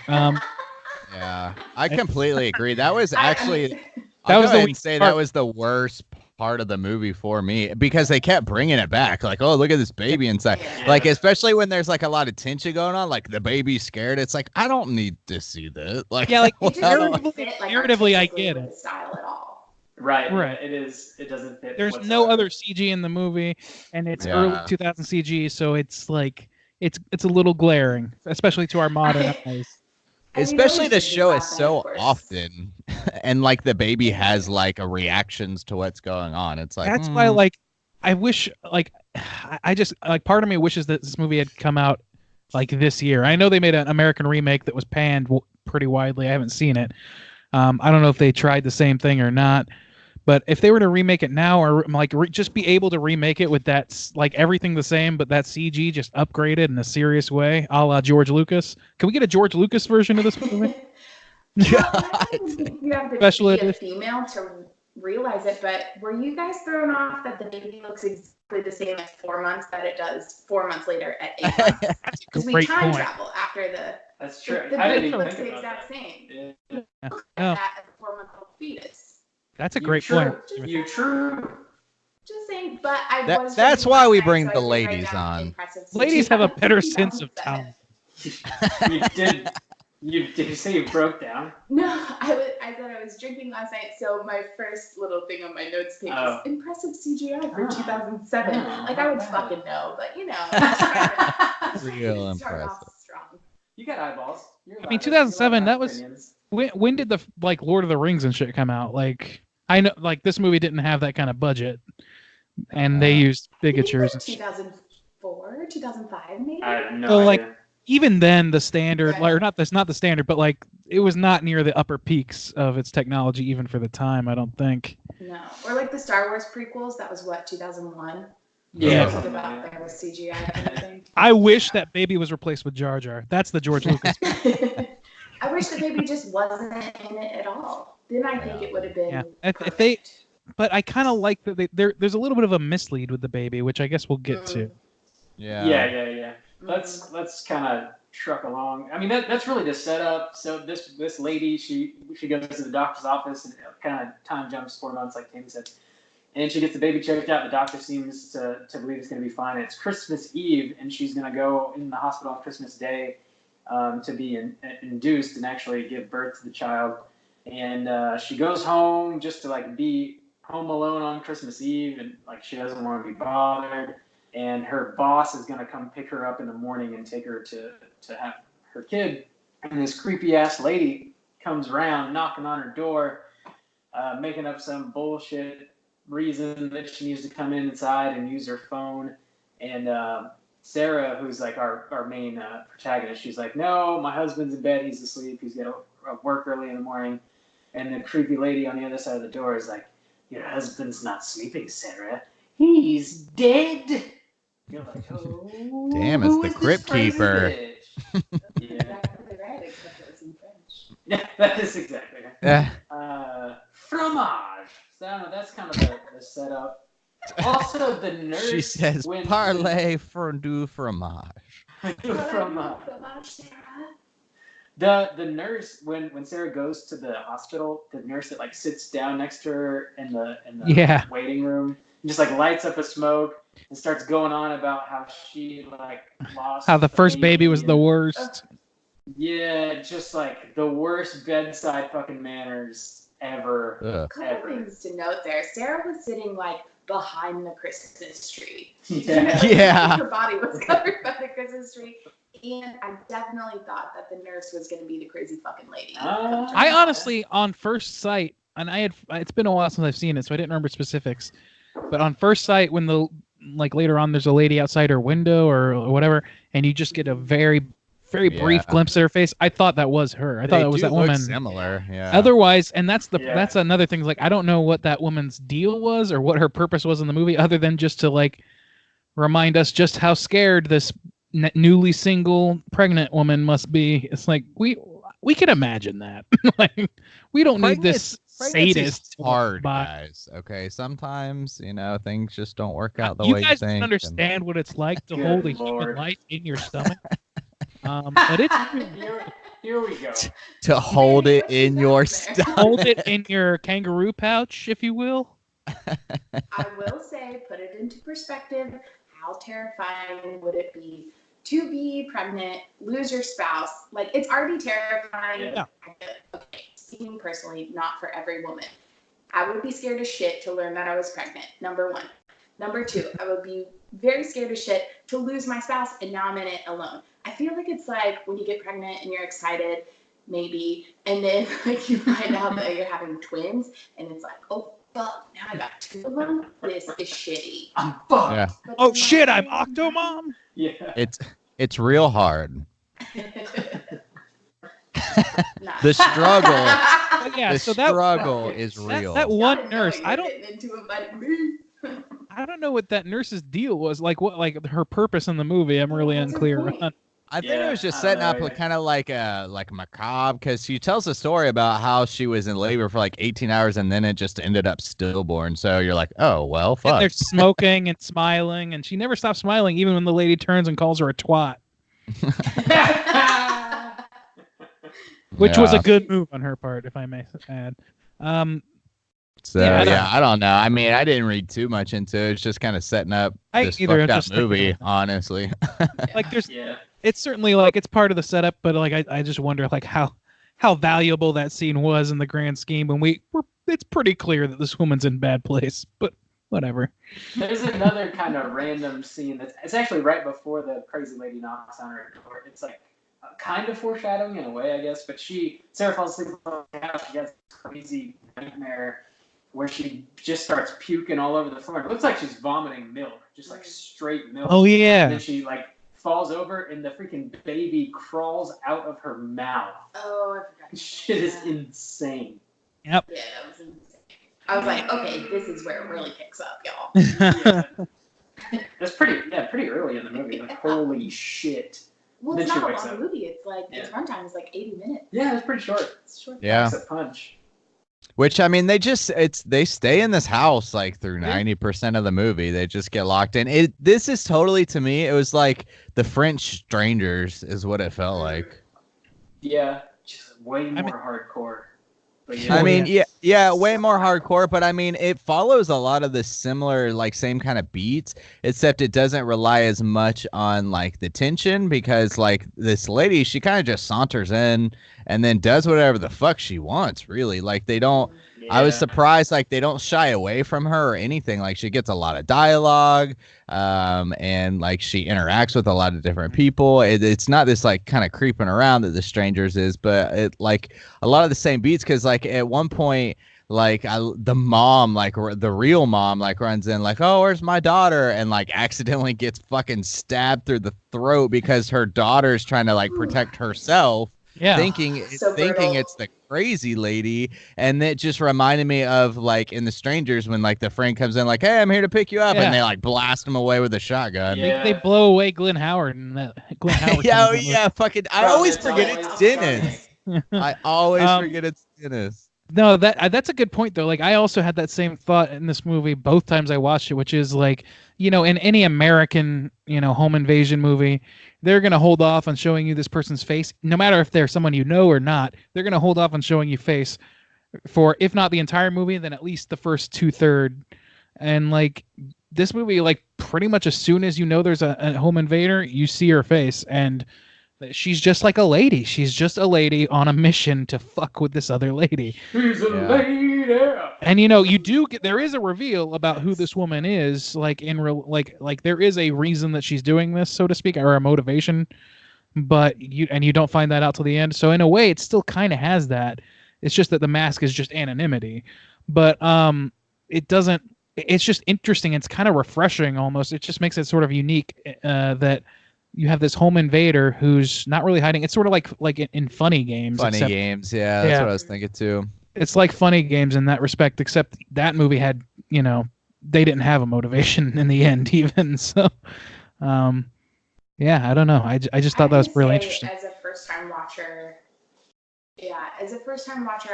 Yeah, I completely agree. That was I actually mean, I'll was go the ahead and weak say part. that was the worst part of the movie for me because they kept bringing it back. Like, oh, look at this baby inside. Yeah. Like, especially when there's like a lot of tension going on, like the baby's scared. It's like, I don't need to see this. Like, Yeah, like, it just well, doesn't fit, like, narratively, I artistically get with it. the style at all. Right. Right. It doesn't fit. There's whatsoever. no other CG in the movie, and it's Yeah. early 2000 CG, so it's like it's a little glaring, especially to our modern eyes. I mean, especially it the was show is Disney, so of course. often, and like the baby has like a reactions to what's going on. It's like That's why, like, I wish, like, I just like part of me wishes that this movie had come out like this year. I know they made an American remake that was panned pretty widely. I haven't seen it. I don't know if they tried the same thing or not. But if they were to remake it now, or like just be able to remake it with that, like everything the same, but that CG just upgraded in a serious way, a la George Lucas. Can we get a George Lucas version of this movie? Well, I think you have to Special be a edition. female to realize it, but were you guys thrown off that the baby looks exactly the same at 4 months that it does 4 months later at 8 months? That's a Because we great time point. travel after the That's true. the I didn't baby even looks think the about exact that. same. Yeah. Oh, That as a 4-month-old fetus. that's a You great true. point. You true. Just saying, but I That- was. that's drinking why last we night, bring so I the did write ladies down on. impressive Ladies have a better 2007. sense of talent. Did you say you broke down? No, I said I was drinking last night, so my first little thing on my notes page Oh. is impressive CGI for Oh. 2007. Oh, Like I would not bad. fucking know, but you know, Real start impressive. off strong. You got eyeballs. You're I mean, allowed to- 2007, you're allowed that was- opinions. When did the like Lord of the Rings and shit come out? Like I know, like this movie didn't have that kind of budget, and they used bigatures and shit. 2004, 2005, maybe. I have no So, like, idea. Even then, the standard, Right. like, or not the standard, but like it was not near the upper peaks of its technology, even for the time. I don't think. No, or like the Star Wars prequels. That was what 2001. Yeah. Something about there was CGI and everything. I wish that baby was replaced with Jar Jar. That's the George Lucas. I wish the baby just wasn't in it at all. Then I think it would have been. Yeah. If they, but I kind of like that there's a little bit of a mislead with the baby, which I guess we'll get to. Yeah. Yeah. Let's kind of truck along. I mean, that's really the setup. So this lady, she goes to the doctor's office and kind of time jumps 4 months, like Tammy said, and she gets the baby checked out. The doctor seems to believe it's going to be fine. It's Christmas Eve, and she's going to go in the hospital on Christmas Day to be induced and actually give birth to the child. And she goes home just to like be home alone on Christmas Eve, and like she doesn't want to be bothered. And her boss is going to come pick her up in the morning and take her to have her kid. And this creepy ass lady comes around knocking on her door, making up some bullshit reason that she needs to come inside and use her phone. And Sarah, who's like our main protagonist, she's like, no, my husband's in bed. He's asleep. He's got to work early in the morning. And the creepy lady on the other side of the door is like, your husband's not sleeping, Sarah. He's dead. You're like, oh, Damn, it's who the is this Crypt crazy Keeper. bitch? Yeah. Exactly right, except it was in French. Yeah, that is exactly right. Yeah. Fromage. So I don't know, that's kind of the setup. Also, the nurse. She says, when- "Parlez fondue fromage." Fromage. The nurse when Sarah goes to the hospital, the nurse that like sits down next to her in the Yeah. waiting room and just like lights up a smoke and starts going on about how she like lost How the first baby was the and- worst. Yeah, just like the worst bedside fucking manners ever. Ugh. Couple things to note there. Sarah was sitting like behind the Christmas tree. Yeah. Yeah. Her body was covered by the Christmas tree. And I definitely thought that the nurse was going to be the crazy fucking lady. I honestly, on first sight, and it's been a while since I've seen it, so I didn't remember specifics. But on first sight, when later on, there's a lady outside her window or whatever, and you just get a very brief glimpse of her face, I thought that was her. I thought it was that woman. Similar, yeah. Otherwise, and that's Yeah. another thing. Like, I don't know what that woman's deal was or what her purpose was in the movie, other than just to like remind us just how scared this newly single pregnant woman must be. It's like we can imagine that. Like we don't need this sadist hard guys. Okay, sometimes things just don't work out the way you guys think. Don't understand what it's like to hold a human life in your stomach. But it's here we go. To hold it in your stomach. Hold it in your kangaroo pouch, if you will. I will say, put it into perspective. How terrifying would it be to be pregnant, lose your spouse? Like, it's already terrifying. Yeah. Okay, speaking personally, not for every woman. I would be scared as shit to learn that I was pregnant, number one. Number two, I would be very scared as shit to lose my spouse, and now I'm in it alone. I feel like it's like when you get pregnant and you're excited, maybe, and then like you find out that you're having twins, and it's like, oh fuck, now I got two of them. This is shitty. I'm fucked. Yeah. Oh shit, I'm Octomom. Yeah. It's real hard. The struggle. Yeah, the so struggle is real. That one nurse, I don't know what that nurse's deal was. Like what, like her purpose in the movie. I'm really unclear on. I think it was just setting up kind of like a macabre, because she tells a story about how she was in labor for like 18 hours and then it just ended up stillborn. So you're like, oh well, fuck. And they're smoking and smiling, and she never stops smiling even when the lady turns and calls her a twat. Which was a good move on her part, if I may add. I don't know. I mean, I didn't read too much into it. It's just kind of setting up this fucked up movie, honestly. Like it's certainly like it's part of the setup, but like I just wonder like how valuable that scene was in the grand scheme when it's pretty clear that this woman's in bad place, but whatever. There's another kind of random scene it's actually right before the crazy lady knocks on her door. It's like kind of foreshadowing in a way, I guess, but Sarah falls asleep on the couch. She has this crazy nightmare where she just starts puking all over the floor. It looks like she's vomiting milk, just like straight milk. Oh yeah. And then she like falls over and the freaking baby crawls out of her mouth. Oh, I forgot. Shit is insane. Yep. Yeah, that was insane. I was like, okay, this is where it really picks up, y'all. Yeah. That's pretty early in the movie. Like, holy shit. Well, Then it's she not a wakes long up. movie. It's like its runtime is like 80 minutes. Yeah, it's pretty short. It's short. Yeah. It's a punch. Which, I mean, they stay in this house like through 90% of the movie. They just get locked in. This is totally, to me, it was like the French Strangers is what it felt like. Yeah, just way more hardcore. But I mean, way more hardcore, but I mean, it follows a lot of the similar, like, same kind of beats, except it doesn't rely as much on, like, the tension, because, like, this lady, she kind of just saunters in and then does whatever the fuck she wants, really. Like, they don't, I was surprised, like, they don't shy away from her or anything. Like, she gets a lot of dialogue, and, like, she interacts with a lot of different people. It's not this, like, kind of creeping around that The Strangers is, but it, like, a lot of the same beats, because, like, at one point, like, the mom, like, the real mom, like, runs in, like, oh, where's my daughter? And, like, accidentally gets fucking stabbed through the throat because her daughter's trying to, like, protect herself. Yeah. Thinking it's the crazy lady, and it just reminded me of, like, in The Strangers when, like, the friend comes in like, hey, I'm here to pick you up, and they, like, blast him away with a shotgun. They blow away Glenn Howard and Glenn Howard. Fucking I always forget it's Dennis. I always forget it's Dennis. No, that's a good point though. Like, I also had that same thought in this movie both times I watched it, which is like, in any American, home invasion movie, they're going to hold off on showing you this person's face, no matter if they're someone you know or not. They're going to hold off on showing you face for, if not the entire movie, then at least the first 2/3. And like this movie, like pretty much as soon as there's a home invader, you see her face, and she's just like a lady. She's just a lady on a mission to fuck with this other lady. She's a lady. And you do get, there is a reveal about who this woman is, like in real, like there is a reason that she's doing this, so to speak, or a motivation, but you don't find that out till the end. So in a way, it still kind of has that. It's just that the mask is just anonymity, but it doesn't. It's just interesting. It's kind of refreshing almost. It just makes it sort of unique that you have this home invader who's not really hiding. It's sort of like in Funny Games. Funny Games, yeah, that's what I was thinking too. It's like Funny Games in that respect, except that movie had, they didn't have a motivation in the end even. So, yeah, I don't know. I just thought that was really interesting. As a first-time watcher,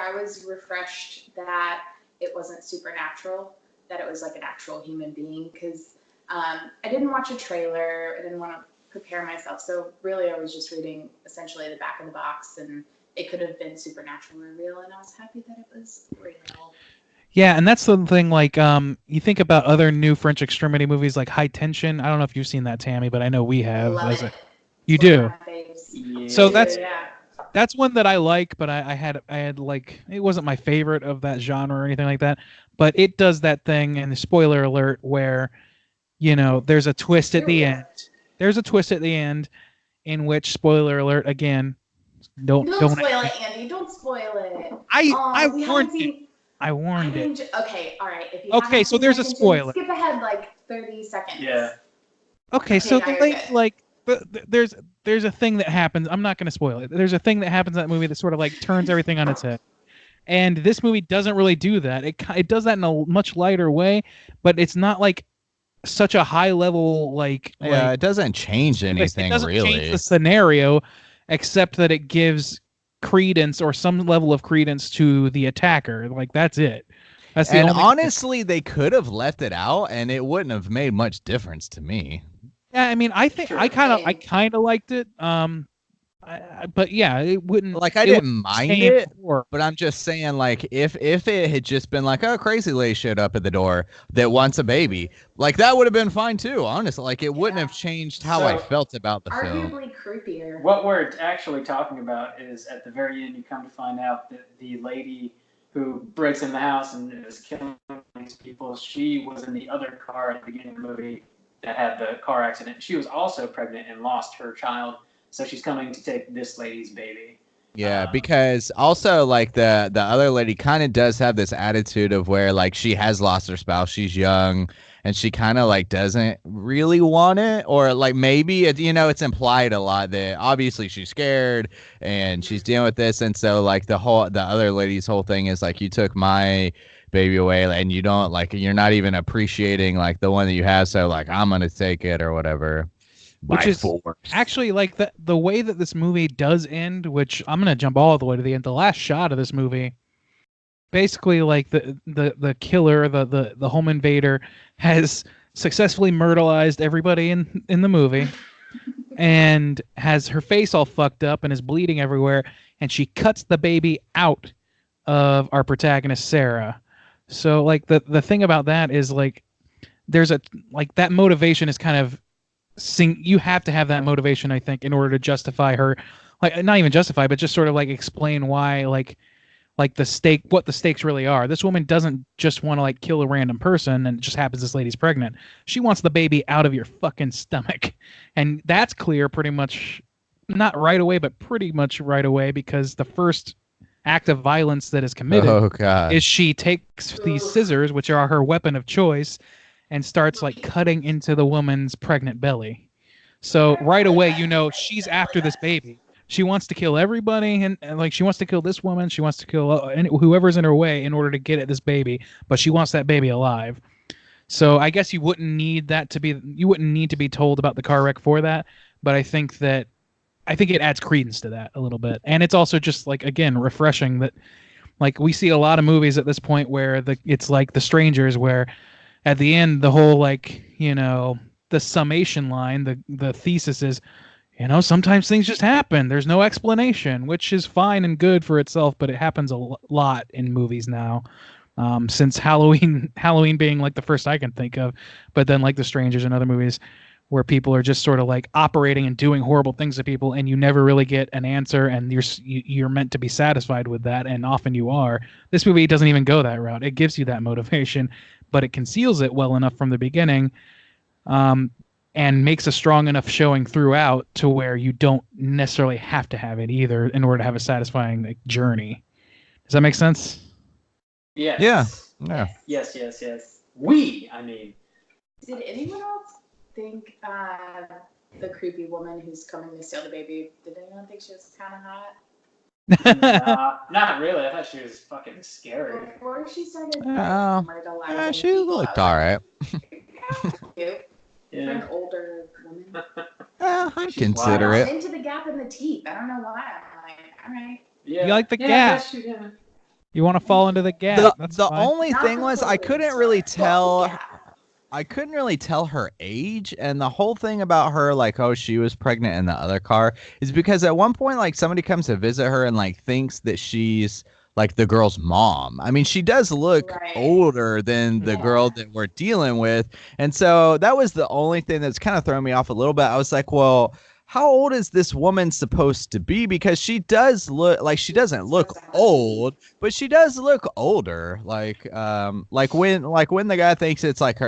I was refreshed that it wasn't supernatural, that it was like an actual human being, because I didn't watch a trailer. I didn't want to prepare myself. So really, I was just reading essentially the back of the box, and it could have been supernatural or real, and I was happy that it was real. Yeah, and that's the thing. Like, you think about other new French extremity movies like High Tension. I don't know if you've seen that, Tammy, but I know we have. Love it. You do. Yeah. So that's one that I like, but I had like, it wasn't my favorite of that genre or anything like that. But it does that thing, and the spoiler alert, where there's a twist at the end. There's a twist at the end, in which, spoiler alert again. Don't spoil it, Andy. Don't spoil it. I warned you. I warned it. Okay, all right. If you there's a spoiler. Skip ahead like 30 seconds. Yeah. Okay, so the late, like, there's a thing that happens. I'm not going to spoil it. There's a thing that happens in that movie that sort of like turns everything on its head. And this movie doesn't really do that. It does that in a much lighter way, but it's not like such a high level like. Yeah, like, it doesn't change anything. It doesn't really change the scenario, except that it gives credence or some level of credence to the attacker. Like, that's it. That's the only honestly, they could have left it out, and it wouldn't have made much difference to me. Yeah, I mean, I think I kind of liked it. But yeah, it wouldn't. Like, I didn't mind it, but I'm just saying, like, if it had just been like, oh, crazy lady showed up at the door that wants a baby, like, that would have been fine too. Honestly, like, it wouldn't have changed how I felt about the film. Arguably creepier. What we're actually talking about is at the very end, you come to find out that the lady who breaks in the house and is killing these people, she was in the other car at the beginning of the movie that had the car accident. She was also pregnant and lost her child. So she's coming to take this lady's baby. Yeah, because also, like, the other lady kind of does have this attitude of where, like, she has lost her spouse, she's young, and she kind of, like, doesn't really want it, or, like, maybe it's implied a lot that obviously she's scared and she's dealing with this, and so, like, the other lady's whole thing is like, you took my baby away, and you don't, like, you're not even appreciating, like, the one that you have, so, like, I'm gonna take it or whatever. Which is actually, like, the way that this movie does end, which I'm gonna jump all the way to the end. The last shot of this movie, basically, like, the killer, the home invader, has successfully murderized everybody in the movie, and has her face all fucked up and is bleeding everywhere, and she cuts the baby out of our protagonist Sarah. So, like, the thing about that is, like, there's that motivation is kind of. You have to have that motivation, I think, in order to justify her, like, not even justify, but just sort of like explain why, like what the stakes really are. This woman doesn't just want to, like, kill a random person and it just happens this lady's pregnant. She wants the baby out of your fucking stomach. And that's clear pretty much, not right away, but pretty much right away, because the first act of violence that is committed is she takes these scissors, which are her weapon of choice, and starts, like, cutting into the woman's pregnant belly. So right away, she's after this baby. She wants to kill everybody, and like, she wants to kill this woman. She wants to kill whoever's in her way in order to get at this baby, but she wants that baby alive. So I guess you wouldn't need to be told about the car wreck for that, but I think it adds credence to that a little bit. And it's also just, like, again, refreshing that, like, we see a lot of movies at this point where it's like The Strangers, where at the end, the whole, like, the summation line, the thesis is, sometimes things just happen. There's no explanation, which is fine and good for itself, but it happens a lot in movies now. Since Halloween being, like, the first I can think of, but then, like, The Strangers and other movies where people are just sort of, like, operating and doing horrible things to people, and you never really get an answer, and you're meant to be satisfied with that, and often you are. This movie doesn't even go that route. It gives you that motivation, but it conceals it well enough from the beginning, and makes a strong enough showing throughout to where you don't necessarily have to have it either in order to have a satisfying, like, journey. Does that make sense? Yes. Yeah. Yes. I mean. Did anyone else think the creepy woman who's coming to steal the baby, did anyone think she was kind of hot? Not really. I thought she was fucking scary. Before she started Oh, myrtleizing she people, looked I all was right. like, cute. For Yeah. an older woman. I'd She's consider wild. it. Into the gap in the teeth. I don't know why. I'm like, all right. Yeah. You like the yeah, gap. I guess she, yeah. You want to fall into the gap. That's The fine. only Not thing the was I clothing couldn't store, really but the tell. gap. I couldn't really tell her age, and the whole thing about her, like, oh, she was pregnant in the other car, is because at one point, like, somebody comes to visit her and like thinks that she's like the girl's mom. I mean, she does look Right. older than the Yeah. girl that we're dealing with, and so that was the only thing that's kind of throwing me off a little bit. I was like, well, how old is this woman supposed to be? Because she does look like she doesn't look old, but she does look older. Like when the guy thinks it's like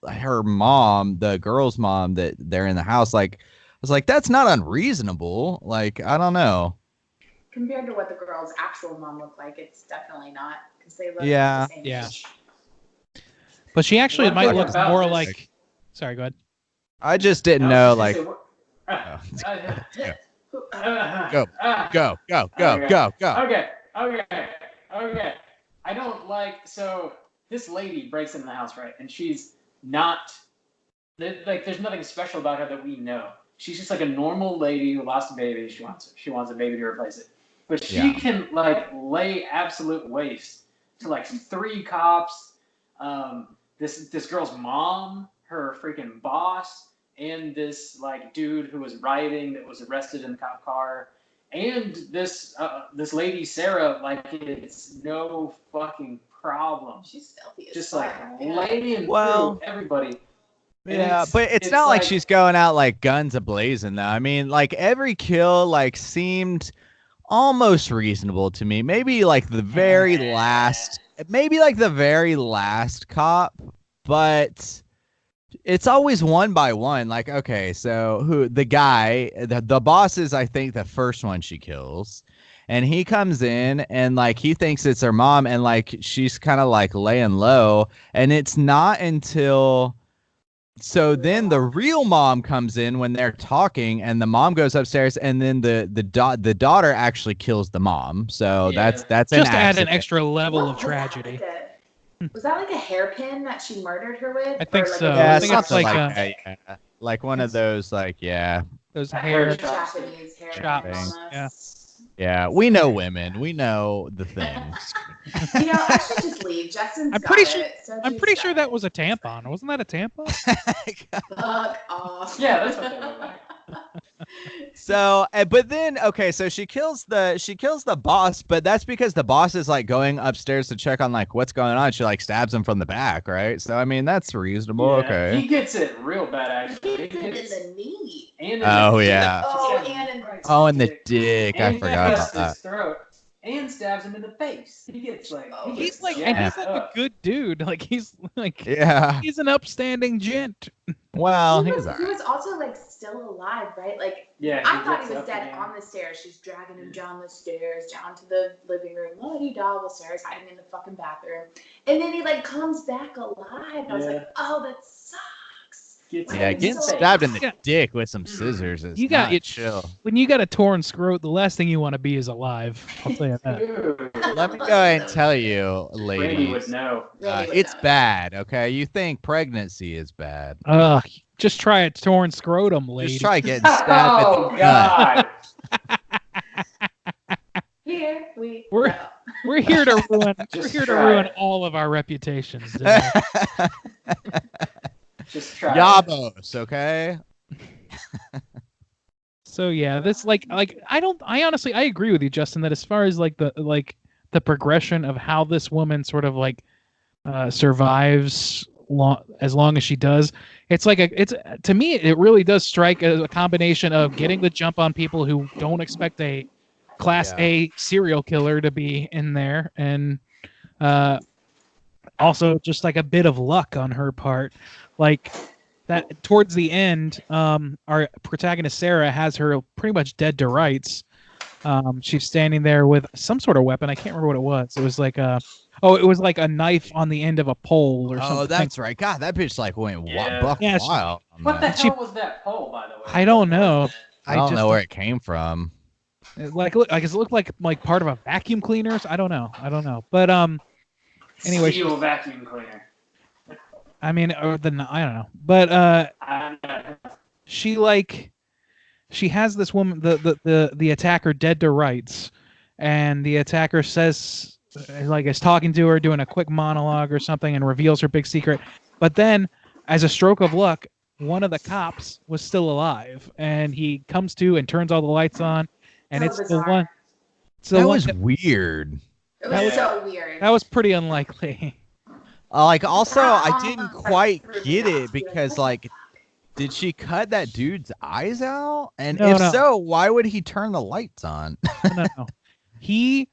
her mom, the girl's mom, that they're in the house, like I was like, that's not unreasonable. Like, I don't know. Compared to what the girl's actual mom looked like, it's definitely not because they look Yeah. the same Yeah. age. But she actually One might thing look about more this- like. Sorry, go ahead. I just didn't I know, was like, just gonna say, Go. go. Okay. I don't like, so this lady breaks into the house, right? And she's not, like, there's nothing special about her that we know. She's just like a normal lady who lost a baby. She wants a baby to replace it. But she Yeah. can, like, lay absolute waste to, like, 3 cops, this girl's mom, her freaking boss, and this, like, dude who was rioting that was arrested in the cop car. And this lady Sarah, like, it's no fucking problem. She's filthy as Just fuck. like Yeah. laying Well, through everybody. And Yeah, but it's not like like she's going out like guns a-blazing, though. I mean, like, every kill like seemed almost reasonable to me. Maybe like the very last cop, but it's always one by one. Like, okay, so the guy, the boss is, I think, the first one she kills. And he comes in and like he thinks it's her mom, and like she's kind of like laying low. And it's not until then the real mom comes in when they're talking, and the mom goes upstairs, and then the daughter actually kills the mom. So Yeah. that's Just to add an accident. extra level What of was that, tragedy. was that like a hairpin that she murdered her with? I think Or like so. a Yeah, I think it's something like like that. Yeah. Like one of those, like, yeah. Those A hair. hair Japanese hair chops, almost. yeah. Yeah, we know women. We know the things. You know, I should just leave. Justin's I'm pretty got sure- it, so I'm he's pretty got sure it. that was a tampon. Wasn't that a tampon? Fuck off. Yeah, that's what they look like. So, but then, okay, so she kills the boss, but that's because the boss is like going upstairs to check on like what's going on. She like stabs him from the back, right? So I mean, that's reasonable. Yeah, Okay. He gets it real bad, He actually. did it in the knee. And in Oh, the yeah. Oh, and in the Oh, and the dick. I And forgot cuts about his that. throat and stabs him in the face. He gets like Oh, he He's gets like, jacked and he's like a up. good dude. Like he's like, Yeah. he's an upstanding gent. Well, he he's was, all he right. was also like still alive, right? Like Yeah, I thought he gets was up dead again. on the stairs. She's dragging him down the stairs, down to the living room. La-di-da, the stairs, hiding in the fucking bathroom. And then he like comes back alive. I was Yeah. like, oh, that sucks. Gets Yeah, him getting So- stabbed in the Yeah. dick with some scissors is You got not it. chill. When you got a torn scrot, the last thing you want to be is alive. I'll tell you that. Dude, Let me go ahead and tell you, Randy would ladies, know. Randy would it's know. bad. Okay, you think pregnancy is bad? Ugh. Just try a torn scrotum, lady. Just try getting stabbed Oh in the gut. God! Here we We're- go. We're here to ruin. We're Just here to try ruin it. all of our reputations. today. Just try. Yabos, okay? So yeah, this like I honestly I agree with you, Justin, that as far as like the progression of how this woman sort of like survives as long as she does, it's like it's to me it really does strike as a combination of getting the jump on people who don't expect a class Yeah. A serial killer to be in there, and also just like a bit of luck on her part, like that towards the end, our protagonist Sarah has her pretty much dead to rights. She's standing there with some sort of weapon. I can't remember what it was. It was like it was like a knife on the end of a pole or something. Oh, that's right. God, that bitch like went Yeah. buck Yeah, wild. on What the that. She- hell was that pole, by the way? I don't know. I don't just- know where it came from. Like it looked like part of a vacuum cleaners. I don't know. But anyway, Steel vacuum cleaner. I mean, or the I don't know. But she has this woman, the attacker, dead to rights, and the attacker says, like, is talking to her, doing a quick monologue or something, and reveals her big secret. But then, as a stroke of luck, one of the cops was still alive, and he comes to and turns all the lights on, and So it's bizarre. the one. That was weird. It was so weird. That was pretty unlikely. Like, also, I didn't quite get it because, like, did she cut that dude's eyes out? And No, if no. so, why would he turn the lights on? No. He,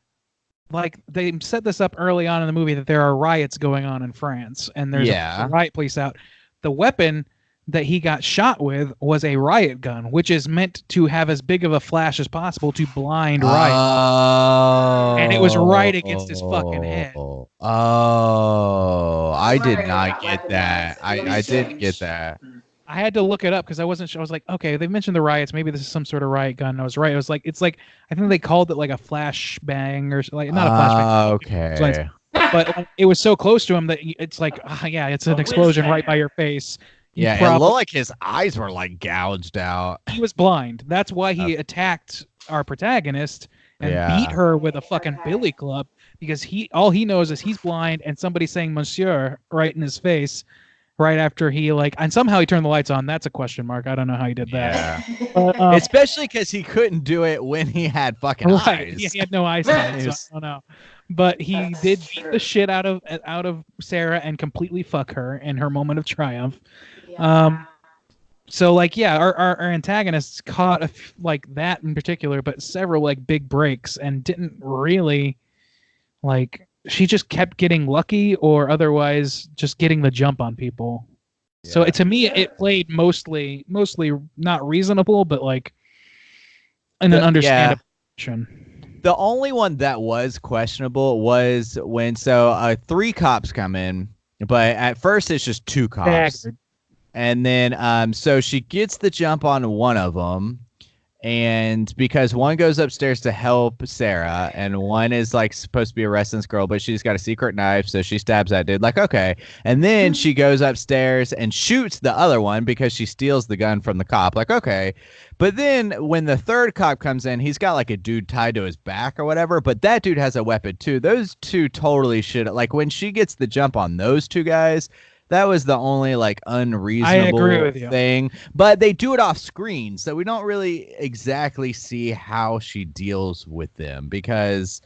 like, they set this up early on in the movie that there are riots going on in France, and there's a riot police out. The weapon that he got shot with was a riot gun, which is meant to have as big of a flash as possible to blind riot. And it was right against his fucking head. Oh, I did not get that. I didn't get that. I had to look it up because I wasn't sure. I was like, okay, they mentioned the riots. Maybe this is some sort of riot gun. And I was right. It was like, it's like, I think they called it like a flash bang or like, not a flash bang. Okay. But it was so close to him that it's like, yeah, it's an explosion right by your face. Yeah, it looked like his eyes were like gouged out. He was blind. That's why he attacked our protagonist and beat her with a fucking billy club, because all he knows is he's blind and somebody saying monsieur right in his face right after he and somehow he turned the lights on. That's a question mark. I don't know how he did that. Yeah. But, especially because he couldn't do it when he had fucking eyes. Yeah, he had no eyesight. So I don't know. But he did beat the shit out of Sarah and completely fuck her in her moment of triumph. Yeah. So our antagonists caught that in particular, but several big breaks, and didn't really she just kept getting lucky or otherwise just getting the jump on people. Yeah. So to me, it played mostly not reasonable, but in an understandable fashion. The only one that was questionable was when 3 cops come in, but at first it's just 2 cops. And then, so she gets the jump on one of them, and because one goes upstairs to help Sarah, and one is supposed to be arresting this girl, but she's got a secret knife, so she stabs that dude. Okay. And then she goes upstairs and shoots the other one because she steals the gun from the cop. Okay. But then when the 3rd cop comes in, he's got a dude tied to his back or whatever, but that dude has a weapon too. Those 2 totally should, when she gets the jump on those 2 guys, that was the only unreasonable thing. But they do it off screen, so we don't really exactly see how she deals with them, because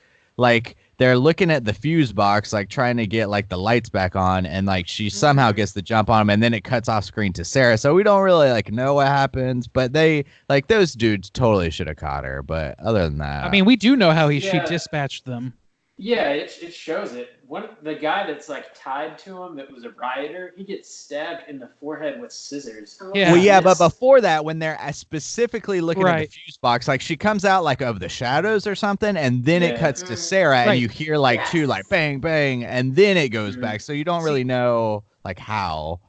they're looking at the fuse box, trying to get the lights back on, and she somehow gets the jump on him, and then it cuts off screen to Sarah. So we don't really know what happens, but they those dudes totally should have caught her. But other than that, I mean, we do know how she dispatched them. Yeah, it shows it. The guy that's tied to him that was a rioter, he gets stabbed in the forehead with scissors. Yeah. Well, yeah, but before that, when they're specifically looking at the fuse box, she comes out of the shadows or something, and then it cuts to Sarah, and you hear 2 bang bang, and then it goes back. So you don't really know how.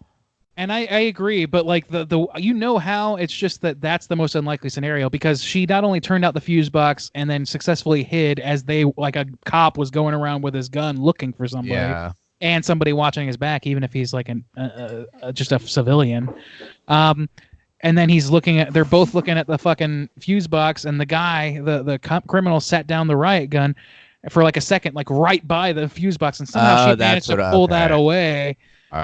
And I agree, but the how, it's just that's the most unlikely scenario, because she not only turned out the fuse box and then successfully hid as a cop was going around with his gun looking for somebody, and somebody watching his back, even if he's just a civilian. And then they're both looking at the fucking fuse box, and the guy, the criminal, sat down the riot gun for a second, right by the fuse box, and somehow she managed to pull that away.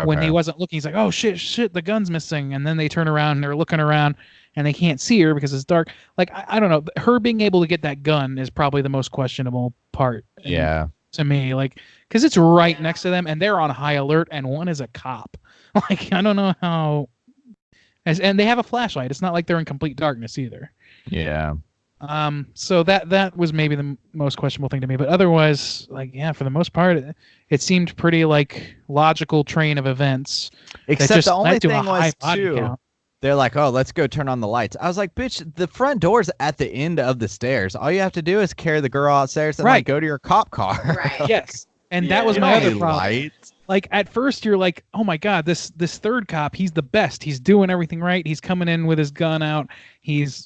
When he wasn't looking, he's like, oh shit, the gun's missing. And then they turn around and they're looking around and they can't see her because it's dark. I don't know. Her being able to get that gun is probably the most questionable part. Yeah. To me, because it's right next to them and they're on high alert, and one is a cop. I don't know how. And they have a flashlight. It's not like they're in complete darkness either. Yeah. So that was maybe the most questionable thing to me, but otherwise, for the most part, it seemed pretty logical train of events. Except the only thing was too, they're oh, let's go turn on the lights. I was like, bitch, the front door's at the end of the stairs. All you have to do is carry the girl outstairs and go to your cop car. Right. Yes. And that was my other problem. Lights. At first you're oh my God, this 3rd cop, he's the best. He's doing everything right. He's coming in with his gun out. He's,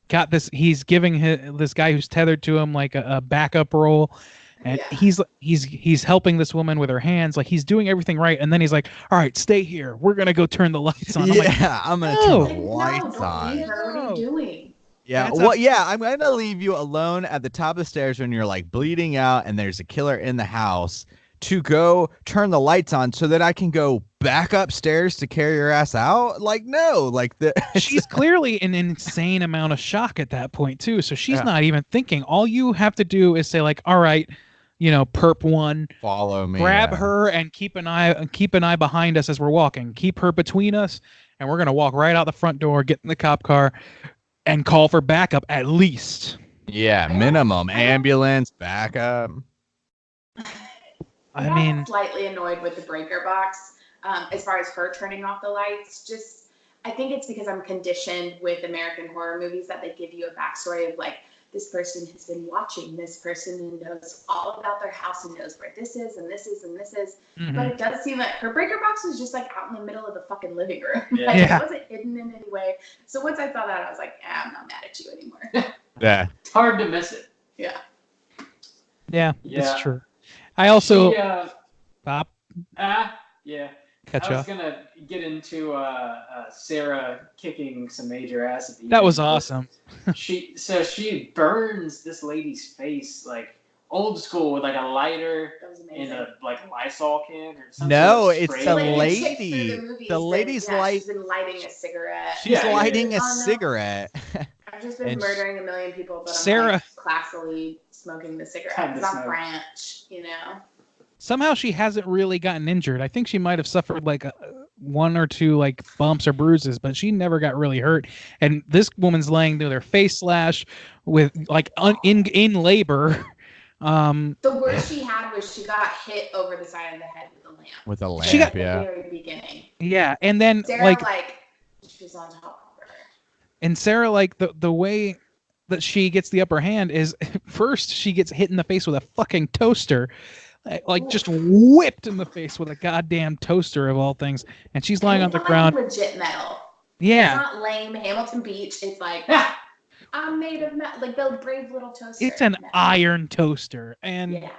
got this. He's giving this guy who's tethered to him like a backup role, and he's helping this woman with her hands. Like he's doing everything right, and then he's like, "All right, stay here. We're gonna go turn the lights on." I'm gonna turn the lights don't on. leave her. What are you doing? Yeah, I'm gonna leave you alone at the top of the stairs when you're like bleeding out and there's a killer in the house to go turn the lights on so that I can go back upstairs to carry your ass out. Like, no, like she's clearly in an insane amount of shock at that point too. So she's not even thinking. All you have to do is say like, all right, perp one, follow me, grab her and keep an eye behind us as we're walking. Keep her between us, and we're gonna walk right out the front door, get in the cop car, and call for backup at least. Yeah, minimum ambulance backup. I mean, slightly annoyed with the breaker box. As far as her turning off the lights, I think it's because I'm conditioned with American horror movies that they give you a backstory of like, this person has been watching this person and knows all about their house and knows where this is and this is and this is. Mm-hmm. But it does seem like her breaker box was just like out in the middle of the fucking living room. Yeah. Like, it wasn't hidden in any way. So once I saw that, I was like, I'm not mad at you anymore. Yeah. It's hard to miss it. Yeah. Yeah, it's true. I also... Bob? Yeah. Catch I was up. going to get into Sarah kicking some major ass at the That end. was awesome. She burns this lady's face like old school with like a lighter in a like Lysol can or something. No, it's spray. the Like, lady. The lady's she's been lighting a cigarette. She's lighting a cigarette. I've just been murdering a million people, but Sarah, I'm like classily smoking the cigarette. It's not French, Somehow she hasn't really gotten injured. I think she might have suffered like one or two like bumps or bruises, but she never got really hurt. And this woman's laying there, their face slash with like in labor. The worst she had was she got hit over the side of the head with a lamp. With a lamp, she got, at the very beginning. Yeah, and then Sarah, she's on top of her. And Sarah, like the way that she gets the upper hand is first she gets hit in the face with a fucking toaster. Like just whipped in the face with a goddamn toaster of all things, and she's lying on the ground. Legit metal. Yeah. It's not lame Hamilton Beach. It's like I'm made of metal, like the brave little toaster. It's an iron toaster, and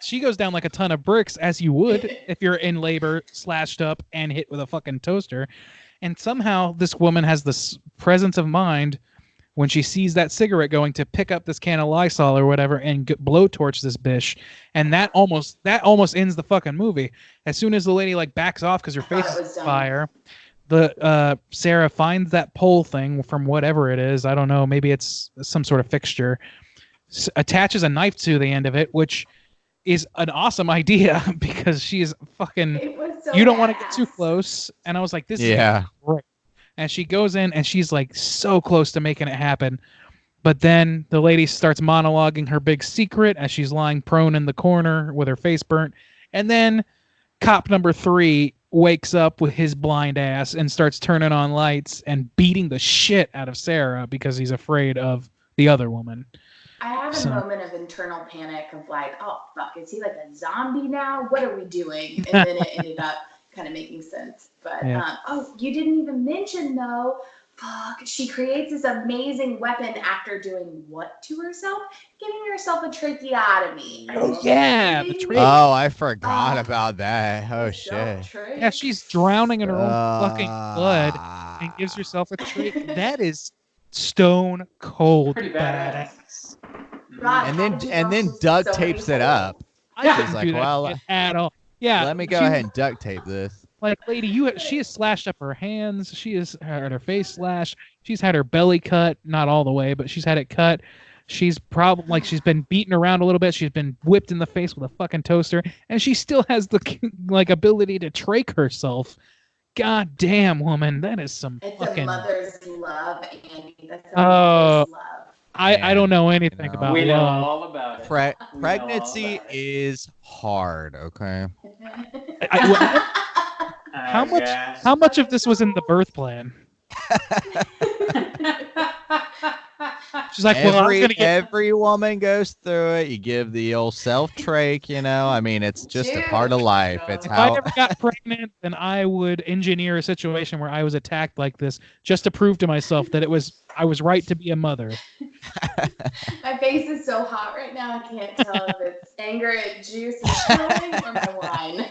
she goes down like a ton of bricks, as you would if you're in labor, slashed up, and hit with a fucking toaster. And somehow this woman has this presence of mind when she sees that cigarette going to pick up this can of Lysol or whatever and blowtorch this bitch, and that almost ends the fucking movie. As soon as the lady like backs off because her face is on fire, the Sarah finds that pole thing from whatever it is. I don't know. Maybe it's some sort of fixture. Attaches a knife to the end of it, which is an awesome idea because she's fucking. You don't want to get too close, and I was like, this is great. And she goes in and she's like so close to making it happen. But then the lady starts monologuing her big secret as she's lying prone in the corner with her face burnt. And then cop number 3 wakes up with his blind ass and starts turning on lights and beating the shit out of Sarah because he's afraid of the other woman. I have a moment of internal panic of like, oh, fuck, is he like a zombie now? What are we doing? And then it ended up kind of making sense. But, you didn't even mention, though, fuck, she creates this amazing weapon after doing what to herself? Giving herself a tracheotomy. Oh, yeah. Oh, I forgot about that. Oh, shit. Yeah, she's drowning in her own fucking blood and gives herself a trach. That is stone cold badass. And then duct tapes it up. I was like, well, at all. Yeah. Let me go ahead and duct tape this. Like, lady, she has slashed up her hands. She has had her face slashed. She's had her belly cut, not all the way, but she's had it cut. She's probably she's been beaten around a little bit. She's been whipped in the face with a fucking toaster, and she still has the ability to trach herself. God damn, woman, that is some fucking. It's a mother's love, Andy. That's a mother's love. I don't know anything about we know love. all about it. Pregnancy is hard, okay? How much of this was in the birth plan? She's like, well, I was gonna get. Every woman goes through it. You give the old self-trach, you know. I mean, it's just a part of life. It's If I how. ever got pregnant, then I would engineer a situation where I was attacked like this, just to prove to myself that I was right to be a mother. My face is so hot right now. I can't tell if it's anger at juice and chilling or my wine.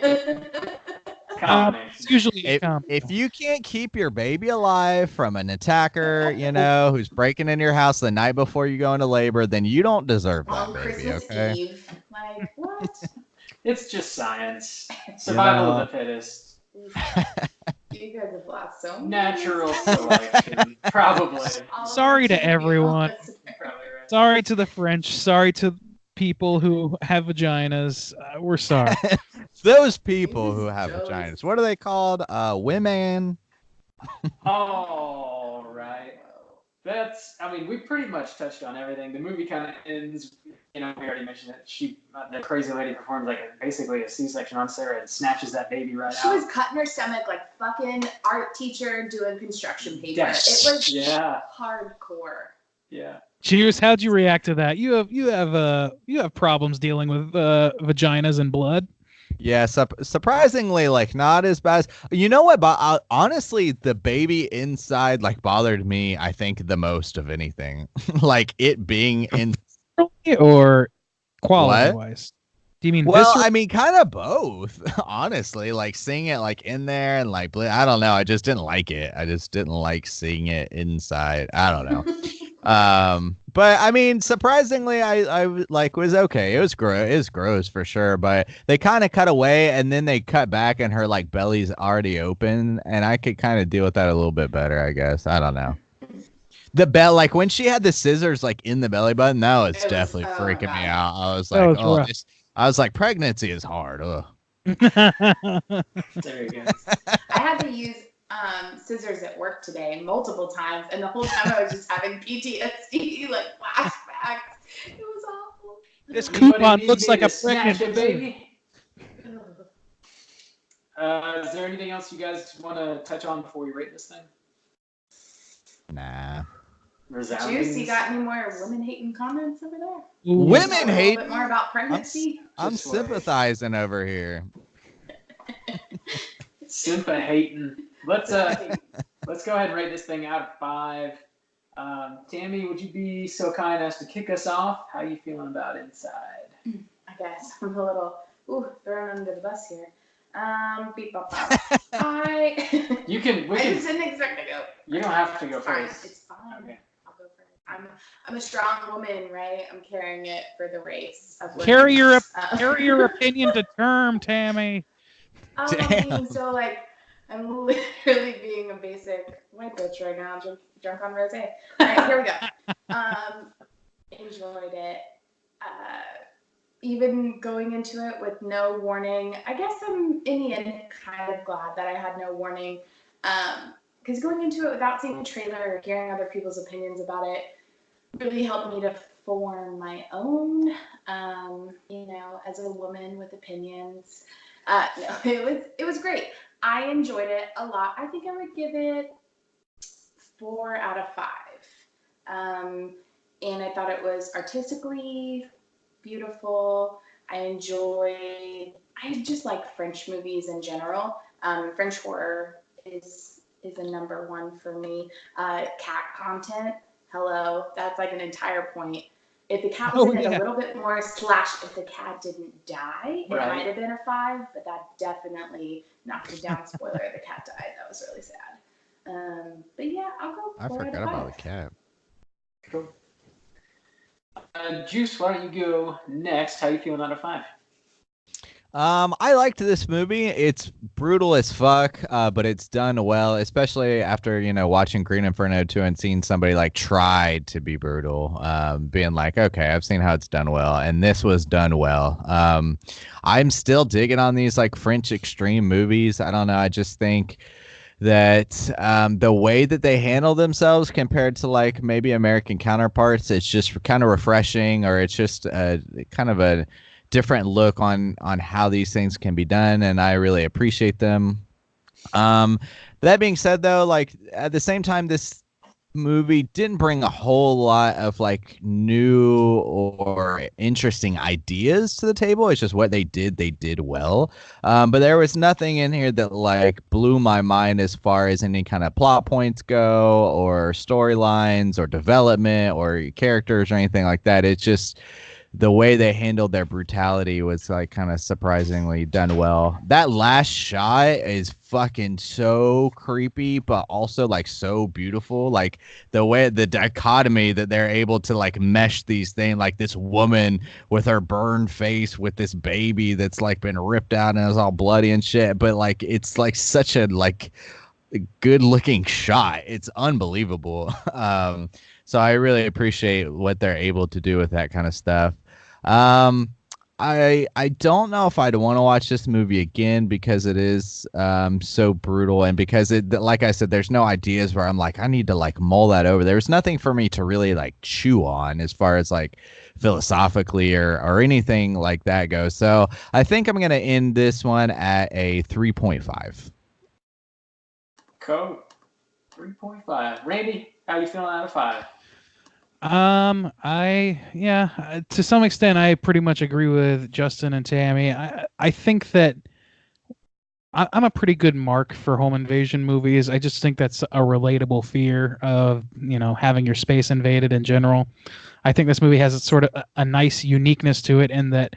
It's usually if you can't keep your baby alive from an attacker, you know, who's breaking into your house the night before you go into labor, then you don't deserve that On baby. Christmas Okay. Eve, like what? It's just science. Survival of the fittest. You guys have lost so much. Natural selection, probably. Sorry to everyone. Probably right. Sorry to the French. Sorry to people who have vaginas. We're sorry. Those people who have Those- vaginas. What are they called? Women. All right. I mean, we pretty much touched on everything. The movie kind of ends, you know, we already mentioned it. The crazy lady performs basically a C-section on Sarah and snatches that baby right She out. was cutting her stomach like fucking art teacher doing construction paper. It was hardcore. Yeah. Juice, how'd you react to that? You have problems dealing with vaginas and blood. Yeah, surprisingly, like not as bad as you know what. But honestly, the baby inside like bothered me. I think the most of anything, like it being in or quality wise. Do you mean well? visceral? I mean, kind of both. Honestly, like seeing it like in there and like I don't know. I just didn't like it. I just didn't like seeing it inside. I don't know. But I mean, surprisingly, I like was okay. It was gross for sure. But they kind of cut away and then they cut back and her like belly's already open, and I could kind of deal with that a little bit better, I guess. I don't know. The bell, like when she had the scissors like in the belly button, that was definitely freaking me out. I was like, I was like, pregnancy is hard. Ugh. There you go. I had to use scissors at work today multiple times, and the whole time I was just having PTSD, like flashbacks. It was awful. This coupon looks like a pregnant baby. Is there anything else you guys want to touch on before we rate this thing? Nah. Juice, you got any more women-hating comments over there? Women hate. A little bit more about pregnancy? I'm sympathizing over here. Simpa hating. Let's go ahead and rate this thing out of 5. Tammy, would you be so kind as to kick us off? How are you feeling about Inside? I guess I'm a little thrown under the bus here. Beep bop bop. I just didn't expect to go. You don't have to go first. It's fine. Okay. I'll go first. I'm a strong woman, right? I'm carrying it for the race of women. Carry your opinion to term, Tammy. I mean, so like I'm literally being a basic white bitch right now, drunk on rosé. All right, here we go. Enjoyed it. Even going into it with no warning, I guess I'm in the end kind of glad that I had no warning. Because going into it without seeing a trailer or hearing other people's opinions about it really helped me to form my own, as a woman with opinions. No, it was great. I enjoyed it a lot. I think I would give it 4 out of 5. And I thought it was artistically beautiful. I just like French movies in general. French horror is a number 1 for me. Cat content, hello, that's like an entire point. If the cat was in it a little bit more, / if the cat didn't die, it might have been a 5, but that definitely knocked it down. Spoiler, the cat died. That was really sad. But yeah, I'll go 4 I forgot out of 5. about the cat. Cool. Juice, why don't you go next? How you feeling out of 5? I liked this movie. It's brutal as fuck, but it's done well, especially after, watching Green Inferno 2 and seeing somebody like try to be brutal, being like, okay, I've seen how it's done well, and this was done well. I'm still digging on these like French extreme movies. I don't know. I just think that the way that they handle themselves compared to like maybe American counterparts, it's just kind of refreshing, or it's just kind of a different look on how these things can be done, and I really appreciate them. That being said, though, like at the same time, this movie didn't bring a whole lot of like new or interesting ideas to the table. It's just what they did well. But there was nothing in here that like blew my mind as far as any kind of plot points go, or storylines, or development, or characters, or anything like that. It's just the way they handled their brutality was like kind of surprisingly done well. That last shot is fucking so creepy, but also like so beautiful. Like the way, the dichotomy that they're able to like mesh these things, like this woman with her burned face with this baby that's like been ripped out and is all bloody and shit. But like, it's like such a like good looking shot. It's unbelievable. So I really appreciate what they're able to do with that kind of stuff. I don't know if I'd want to watch this movie again because it is so brutal, and because it, like I said, there's no ideas where I'm like, I need to like mull that over. There's nothing for me to really like chew on as far as like philosophically or anything like that goes. So I think I'm gonna end this one at a 3.5. Cool. 3.5. Randy, how you feeling out of 5? To some extent, I pretty much agree with Justin and Tammy. I think that I'm a pretty good mark for home invasion movies. I just think that's a relatable fear of, having your space invaded in general. I think this movie has a sort of a nice uniqueness to it in that,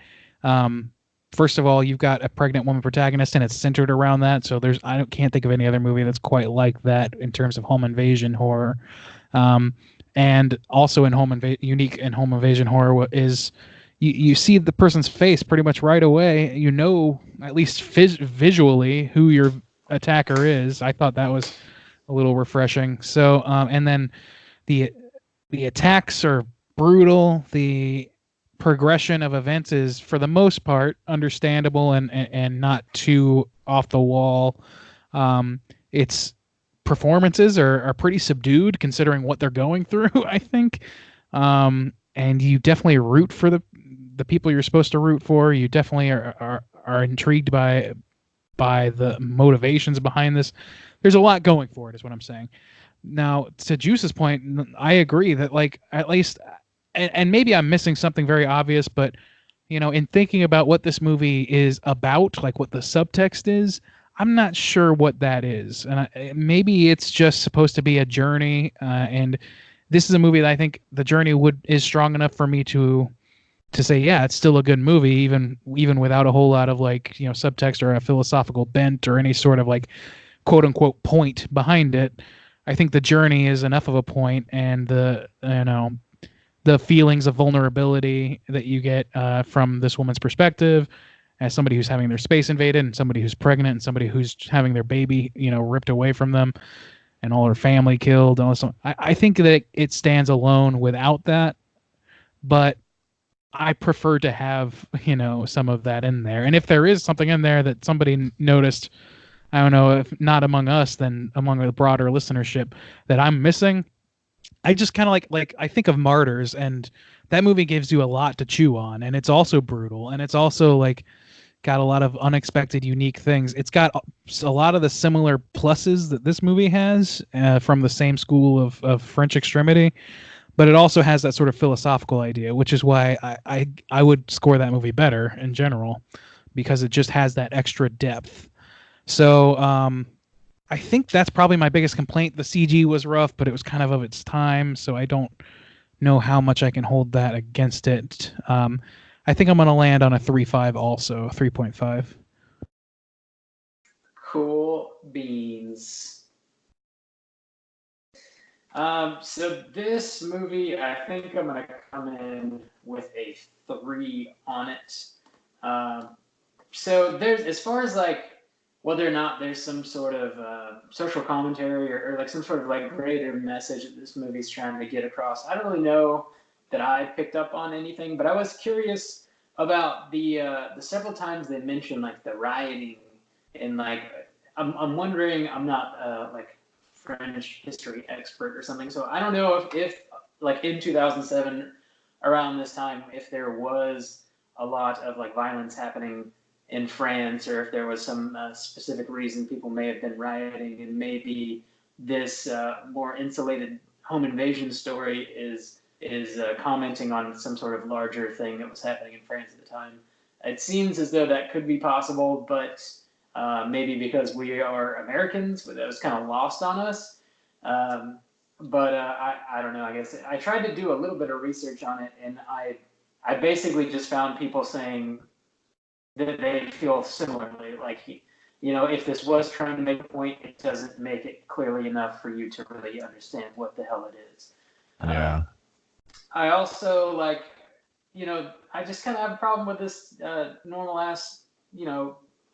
first of all, you've got a pregnant woman protagonist, and it's centered around that. So can't think of any other movie that's quite like that in terms of home invasion horror. And also in unique in home invasion horror is you see the person's face pretty much right away. At least visually who your attacker is. I thought that was a little refreshing. So and then the attacks are brutal. The progression of events is for the most part understandable and not too off the wall. It's performances are pretty subdued considering what they're going through, I think. And you definitely root for the people you're supposed to root for. You definitely are intrigued by the motivations behind this. There's a lot going for it, is what I'm saying. Now, to Juice's point, I agree that like at least, and maybe I'm missing something very obvious, but in thinking about what this movie is about, like what the subtext is, I'm not sure what that is, and maybe it's just supposed to be a journey. And this is a movie that I think the journey is strong enough for me to say, yeah, it's still a good movie, even without a whole lot of like subtext or a philosophical bent or any sort of like quote unquote point behind it. I think the journey is enough of a point, and the feelings of vulnerability that you get from this woman's perspective, as somebody who's having their space invaded, and somebody who's pregnant, and somebody who's having their baby, ripped away from them, and all her family killed. And all this. I think that it stands alone without that, but I prefer to have, some of that in there. And if there is something in there that somebody noticed, I don't know, if not among us, then among the broader listenership, that I'm missing, I just kind of like I think of Martyrs, and that movie gives you a lot to chew on, and it's also brutal, and it's also like got a lot of unexpected, unique things. It's got a lot of the similar pluses that this movie has from the same school of French extremity, but it also has that sort of philosophical idea, which is why I would score that movie better in general, because it just has that extra depth. So I think that's probably my biggest complaint. The CG was rough, but it was kind of its time, so I don't know how much I can hold that against it. I think I'm going to land on a 3.5 also, 3.5. Cool beans. So this movie, I think I'm going to come in with a 3 on it. So there's, as far as like whether or not there's some sort of social commentary or like some sort of like greater message that this movie's trying to get across, I don't really know that I picked up on anything, but I was curious about the several times they mentioned like the rioting, and like I'm wondering, I'm not like French history expert or something, so I don't know if like in 2007 around this time, if there was a lot of like violence happening in France, or if there was some specific reason people may have been rioting, and maybe this more insulated home invasion story is commenting on some sort of larger thing that was happening in France at the time. It seems as though that could be possible, but maybe because we are Americans, that was kind of lost on us. But I don't know. I guess I tried to do a little bit of research on it, and I basically just found people saying that they feel similarly. Like, if this was trying to make a point, it doesn't make it clearly enough for you to really understand what the hell it is. Yeah. I also I just kind of have a problem with this normal ass,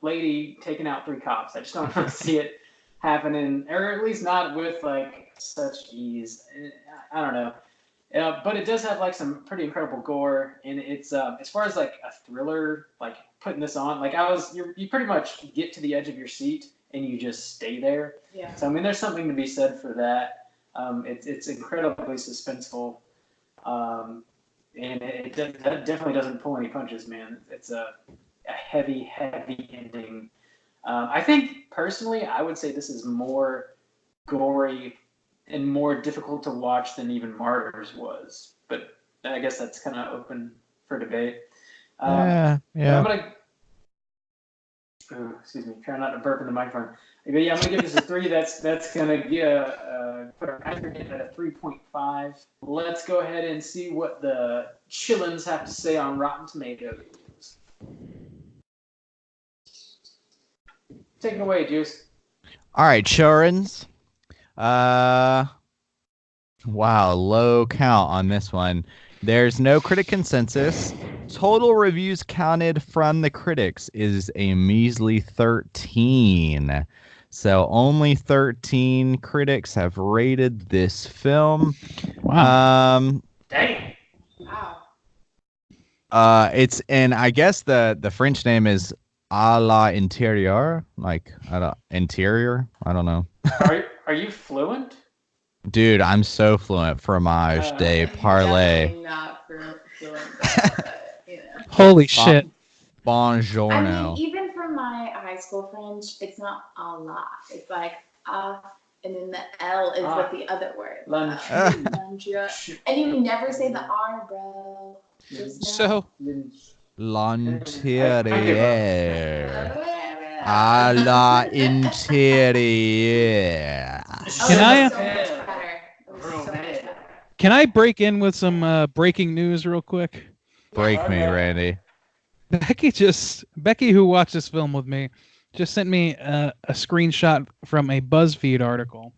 lady taking out 3 cops. I just don't want to see it happening, or at least not with like such ease. I don't know. But it does have like some pretty incredible gore, and it's as far as like a thriller, like putting this on, like you pretty much get to the edge of your seat and you just stay there. Yeah. So I mean, there's something to be said for that. It's incredibly suspenseful, and it definitely doesn't pull any punches, man. It's a heavy ending. I think personally, I would say this is more gory and more difficult to watch than even Martyrs was, but I guess that's kind of open for debate. Yeah. I'm gonna, excuse me, try not to burp in the microphone. But yeah, I'm gonna give this a 3. That's gonna put our aggregate at a 3.5. Let's go ahead and see what the Chillins have to say on Rotten Tomatoes. Take it away, Juice. All right, Chorins. Wow, low count on this one. There's no critic consensus. Total reviews counted from the critics is a measly 13. So only 13 critics have rated this film. Wow. Dang. Wow. It's, and I guess the French name is à la intérieur, like interior. I don't know. Are you fluent? Dude, I'm so fluent. Fromage de parler. Definitely not fluent, but, Holy shit. Buongiorno. I mean, even for my high school French, it's not a lot. It's like and then the L is with the other word. Lunch. Lunch. And you never say the R, bro. So L'intérieur. À la intérieur. Can I break in with some breaking news real quick? Break me, Randy. Becky, who watched this film with me, just sent me a screenshot from a BuzzFeed article.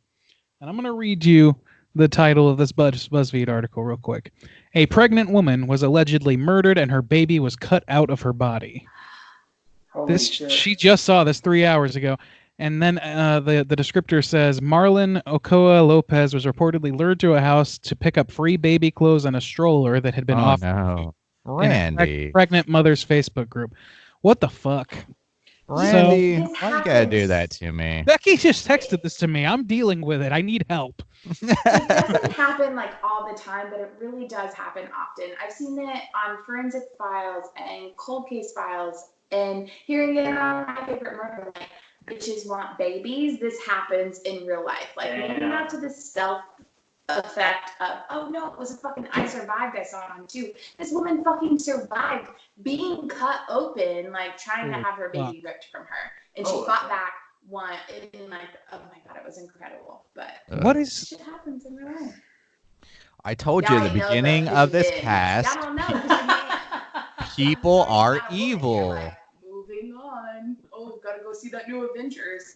And I'm going to read you the title of this BuzzFeed article real quick. A pregnant woman was allegedly murdered and her baby was cut out of her body. She just saw this 3 hours ago. And then the descriptor says, Marlon Ochoa Lopez was reportedly lured to a house to pick up free baby clothes and a stroller that had been offered No. Randy. pregnant mother's Facebook group. What the fuck? Randy, why you gotta do that to me? Becky just texted this to me. I'm dealing with it. I need help. It doesn't happen like all the time, but it really does happen often. I've seen it on Forensic Files and Cold Case Files, and here you go, my favorite murder, like, bitches want babies. This happens in real life. Like, maybe not to the stealth effect of, oh no, it was a fucking I survived, I saw it on too. This woman fucking survived being cut open, like trying to have her baby ripped from her, and she fought back. And like, oh my god, it was incredible. But what is shit happens in real life. I told you at the beginning of this cast, Y'all don't know, people are evil. Like, moving on. Oh, gotta go see that new Avengers.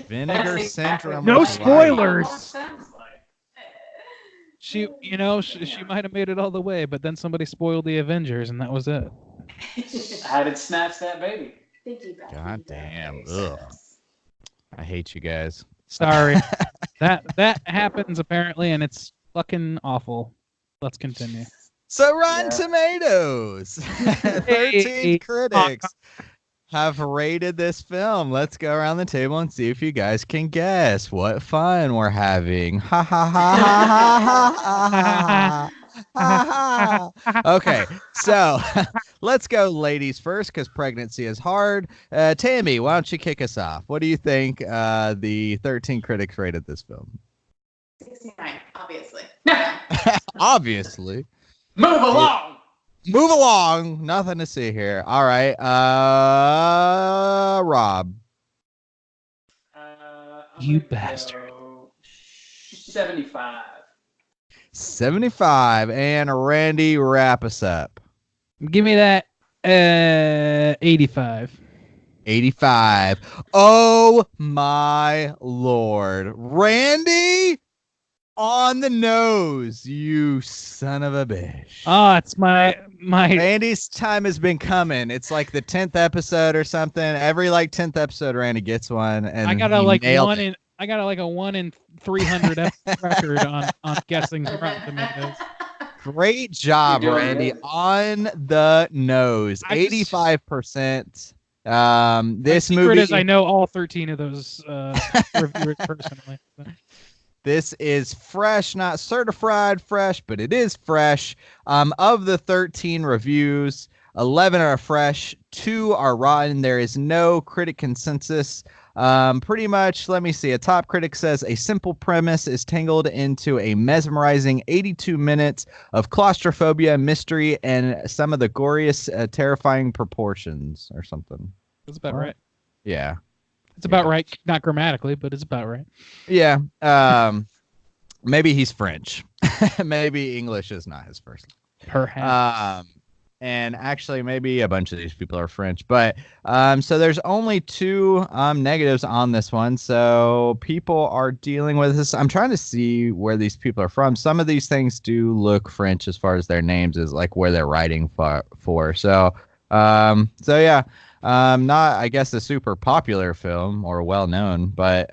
Vinegar syndrome. No of spoilers. life. she might have made it all the way, but then somebody spoiled the Avengers, and that was it. How did snatch that baby? Thank you, Becky. God damn. Ugh. I hate you guys. Sorry. that happens apparently, and it's fucking awful. Let's continue. So Rotten Tomatoes, 13 critics have rated this film. Let's go around the table and see if you guys can guess. What fun we're having. Ha ha ha ha ha ha ha ha. Okay, so let's go ladies first because pregnancy is hard. Tammy, why don't you kick us off? What do you think the 13 critics rated this film? 69, obviously. Obviously. Move along. Move along. Nothing to see here. All right. Rob. You bastard. 75. 75. And Randy, wrap us up. Give me that 85. 85. Oh my Lord. Randy on the nose, you son of a bitch. Oh, it's my Randy's time has been coming. It's like the 10th episode or something. Every like 10th episode Randy gets one, and I got a he like nailed one it. in I got a, like a 1 in 300 record on guessing Rotten Tomatoes. Great job, You're doing Randy. good. On the nose. I just- 85%. My This secret movie is I know all 13 of those reviewers personally. This is fresh, not certified fresh, but it is fresh. Of the 13 reviews, 11 are fresh, 2 are rotten. There is no critic consensus. Pretty much, let me see. A top critic says a simple premise is tangled into a mesmerizing 82 minutes of claustrophobia, mystery, and some of the goriest, terrifying proportions or something. That's about What? right. Yeah. It's about right, not grammatically, but it's about right. Yeah. Maybe he's French. Maybe English is not his first. Perhaps. And actually, maybe a bunch of these people are French. But so there's only 2 negatives on this one. So people are dealing with this. I'm trying to see where these people are from. Some of these things do look French as far as their names is like where they're writing for. So yeah. Not, I guess, a super popular film or well known, but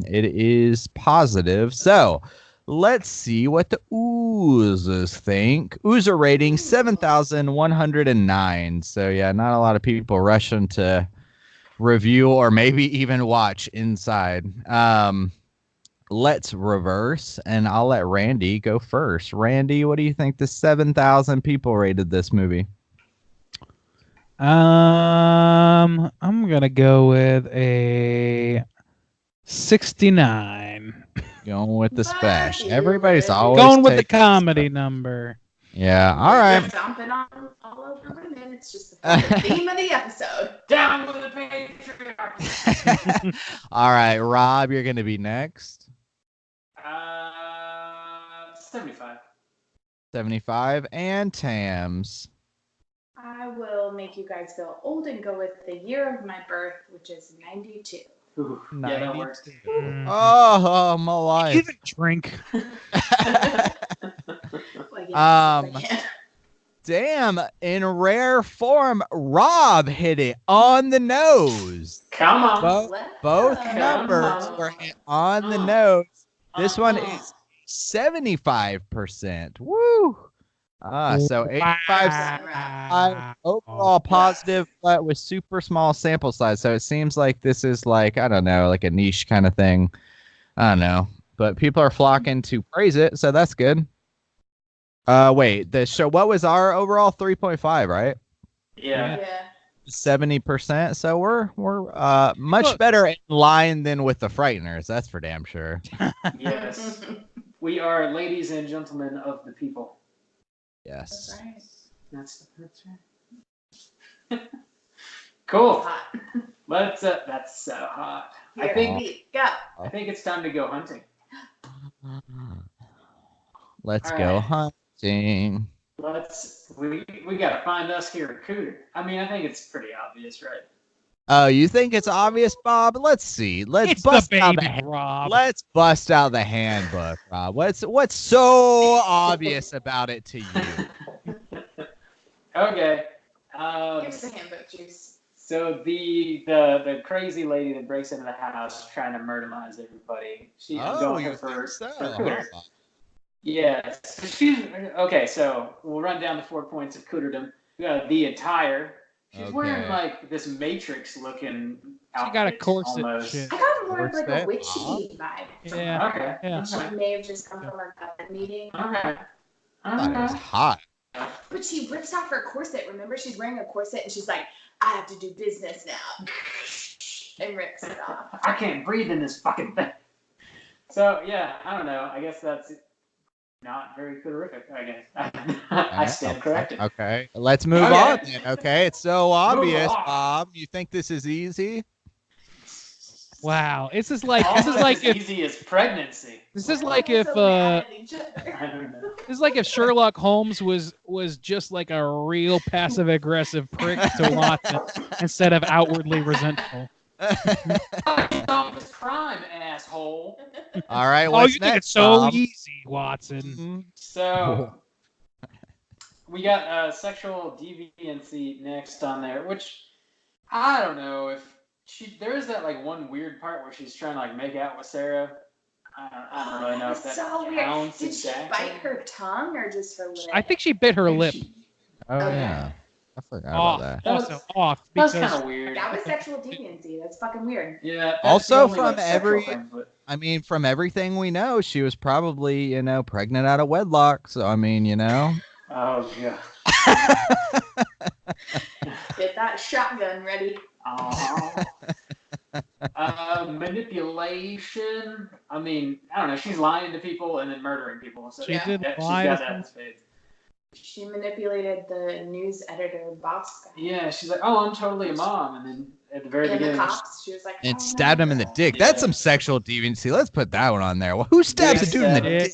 it is positive. So let's see what the oozes think. Oozer rating 7,109. So yeah, not a lot of people rushing to review or maybe even watch Inside. Let's reverse, and I'll let Randy go first. Randy, what do you think the 7,000 people rated this movie? I'm gonna go with a 69. Going with the spash. Bye. Everybody's always Going with the taking comedy number. Yeah, all right. Stomping all over women. It's just the theme of the episode. Down with the patriarchy. All right, Rob, you're going to be next. 75. 75. And Tams. I will make you guys feel old and go with the year of my birth, which is 92. Ooh, yeah, that works. Oh, my life. Even drink. Like, I can. Damn, in rare form, Rob hit it on the nose. Come on. Both Come numbers on. were hit on the nose. This one is 75%. Woo! So 85 overall positive, but with super small sample size. So it seems like this is like, I don't know, like a niche kind of thing. I don't know. But people are flocking to praise it, so that's good. Wait, the show, what was our overall 3.5, right? Yeah. Yeah. 70%. So we're much better in line than with the Frighteners, that's for damn sure. Yes. We are ladies and gentlemen of the people. Yes. That's right. That's right. Cool. Hot. That's so hot. I Here, think Pete, go. I think it's time to go hunting. Let's All go right. hunting. We gotta find us here at Cooter. I mean, I think it's pretty obvious, right? Oh, you think it's obvious, Bob? Let's see. Let's It's the bust out baby, Rob. Let's bust out the handbook, Rob. What's so obvious about it to you? Okay. Give us the handbook juice. So the crazy lady that breaks into the house trying to murdermize everybody. I'm going you with her think for so? Cooter. Huh? Yeah. Okay, so we'll run down the 4 points of Cooterdom. We got the attire. She's wearing Okay. like this Matrix looking outfit. She got a corset almost. shit. I got more of like a Corset, witchy vibe. Yeah. Okay. Yeah. She may have just come from a government meeting. Okay. I thought it was hot. But she rips off her corset. Remember, she's wearing a corset and she's like, I have to do business now. And rips it off. I can't breathe in this fucking thing. So, yeah, I don't know. I guess that's not very horrific, I guess. I stand corrected. Okay. Let's move on then, okay? It's so obvious, Bob. You think this is easy? Wow. This is Almost like as if easy as pregnancy. this is like if I don't know. this is like if Sherlock Holmes was just like a real passive aggressive prick to Watson instead of outwardly resentful. Solve this crime, asshole. All right, Oh, what's you think next, it's so Bob? easy, Watson. Mhm. So we got sexual deviancy next on there, which I don't know if there is that like one weird part where she's trying to like make out with Sarah. I don't really know if that so counts weird. Did she exactly. bite her tongue or just her lip? I think she bit her lip. Oh, Okay. yeah. I forgot Off. about that. Also off That's because kind of weird. That was sexual deviancy. That's fucking weird. Yeah. That's Also the only, from like, sexual every- thing, but- I mean, from everything we know, she was probably, pregnant out of wedlock. So, I mean, Oh yeah. Get that shotgun ready. Manipulation. I mean, I don't know. She's lying to people and then murdering people. So She yeah, did she's lie got to that in spades. She manipulated the news editor boss guy. Yeah, she's like, "Oh, I'm totally a mom," and then at the very And the beginning, cops, she was like, and oh, stabbed no. him in the dick. Yeah. That's some sexual deviancy. Let's put that one on there. Well, who stabs a dude in the Yeah. dick?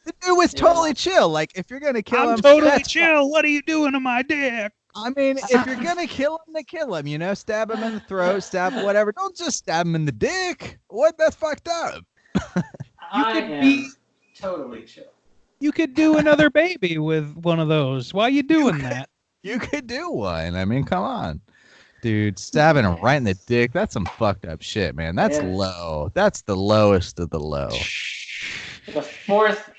The dude was Yeah. totally chill. Like, if you're gonna kill I'm him, totally that's fine. chill. What are you doing to my dick? I mean, if you're gonna kill him, then kill him. Stab him in the throat, stab whatever. Don't just stab him in the dick. What? That's fucked up. I could am be- totally chill. You could do another baby with one of those. Why are you doing that? You could do one. I mean, come on, dude. Stabbing him right in the dick. That's some fucked up shit, man. That's Yeah. low. That's the lowest of the low. The fourth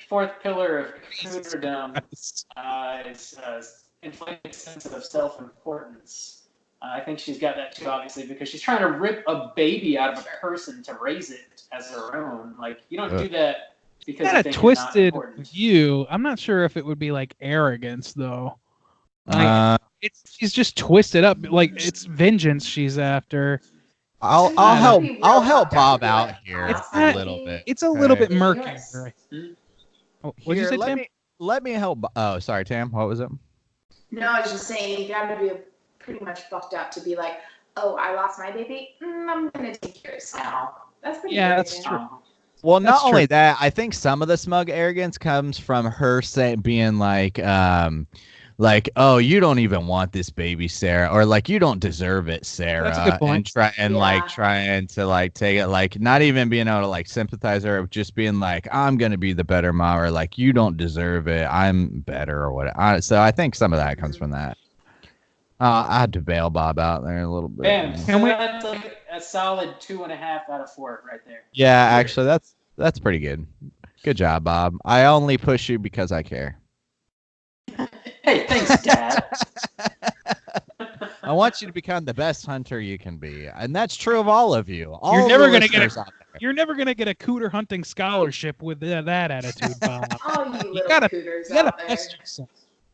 pillar of cooterdom is inflated sense of self-importance. I think she's got that too, obviously, because she's trying to rip a baby out of a person to raise it as her own. Like, you don't do that because you Kind of think twisted you're not important. view. I'm not sure if it would be like arrogance though. She's just twisted up. Like it's vengeance she's after. I'll help Bob out here It's a not- little bit. It's a little Okay. bit murky. Yes. Right? Hmm? Oh, what'd you Here, say, Tim? let me help. Oh, sorry, Tam. What was it? No, I was just saying, you gotta be pretty much fucked up to be like, oh, I lost my baby. I'm gonna take yours now. That's pretty Yeah, arrogant. that's true. Well, That's not only true. that, I think some of the smug arrogance comes from her being like, oh, you don't even want this baby, Sarah, or like you don't deserve it, Sarah. That's a good point. And Yeah. trying to like take it, like not even being able to like sympathize her, just being like, I'm gonna be the better mom, or like you don't deserve it, I'm better, or whatever. So I think some of that comes from that. I had to bail Bob out there a little bit. Bam. Yeah. So that's like a solid 2.5 out of 4 right there. Yeah, actually, that's pretty good. Good job, Bob. I only push you because I care. Hey, thanks, Dad. I want you to become the best hunter you can be, and that's true of all of you. All You're the never gonna get listeners out there. You're never gonna get a cooter hunting scholarship with that attitude, Bob. All you little gotta- cooters You gotta out there. test yourself.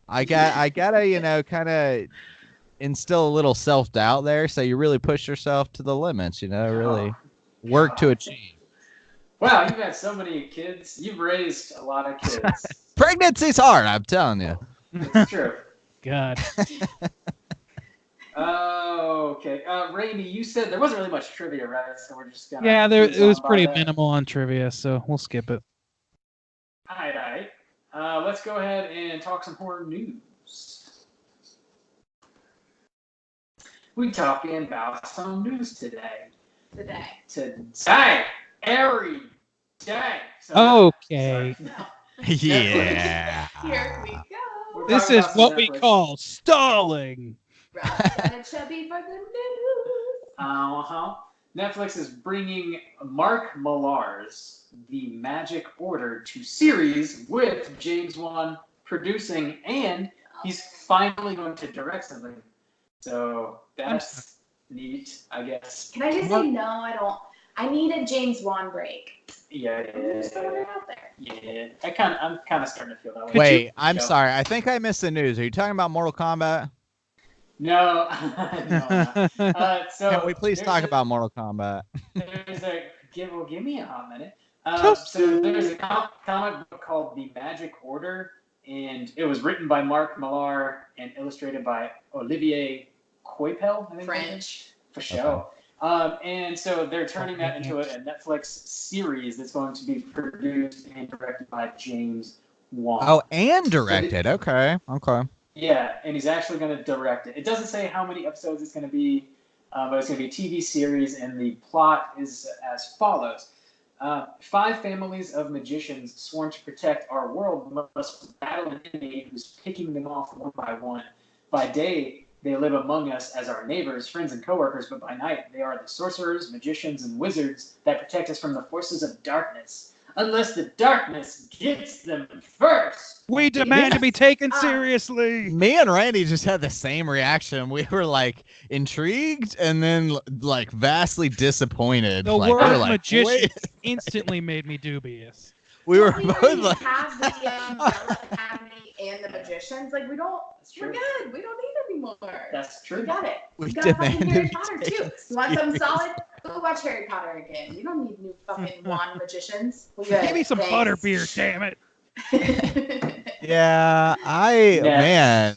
I gotta, kind of instill a little self-doubt there, so you really push yourself to the limits. Really work to achieve. Wow, you've had so many kids. You've raised a lot of kids. Pregnancy's hard, I'm telling you. It's true. God. Okay. Rainey, you said there wasn't really much trivia, right? So we're just gonna. Yeah, it was pretty minimal. minimal on trivia, so we'll skip it. All right. Let's go ahead and talk some horror news. We talking about some news today. Today. Every day. Okay. Yeah. Here we go. We're This talking is about some what we Netflix. call stalling. Rob got a chubby for the news. Netflix is bringing Mark Millar's The Magic Order to series with James Wan producing, and he's finally going to direct something. So that's neat, I guess. Can I just say no? I need a James Wan break. Yeah. Just putting it out there. Yeah. I'm kind of starting to feel that way. Wait, I'm sorry. I think I missed the news. Are you talking about Mortal Kombat? No. No. So Can we please talk about Mortal Kombat? Give me a hot minute. So there's a comic book called The Magic Order, and it was written by Mark Millar and illustrated by Olivier Coipel, I think. French. For show. And so they're turning that into a Netflix series that's going to be produced and directed by James Wan. Oh, and directed. Okay. Yeah, and he's actually going to direct it. It doesn't say how many episodes it's going to be, but it's going to be a TV series, and the plot is as follows. 5 families of magicians sworn to protect our world must battle an enemy who's picking them off one by one. By day, they live among us as our neighbors, friends, and coworkers, but by night, they are the sorcerers, magicians, and wizards that protect us from the forces of darkness. Unless the darkness gets them first. We demand to be taken seriously. Me and Randy just had the same reaction. We were like intrigued and then like vastly disappointed. The like, word like, magician instantly made me dubious. We were We both already like, have the Umbrella Academy and the magicians. Like we're good. We don't need any more. That's true. We got it. We We got fucking demanded Harry to Potter take too. it You want something serious. solid? Go watch Harry Potter again. You don't need new fucking wand magicians. We Give good. me some Thanks. butterbeer, damn it. yeah, man.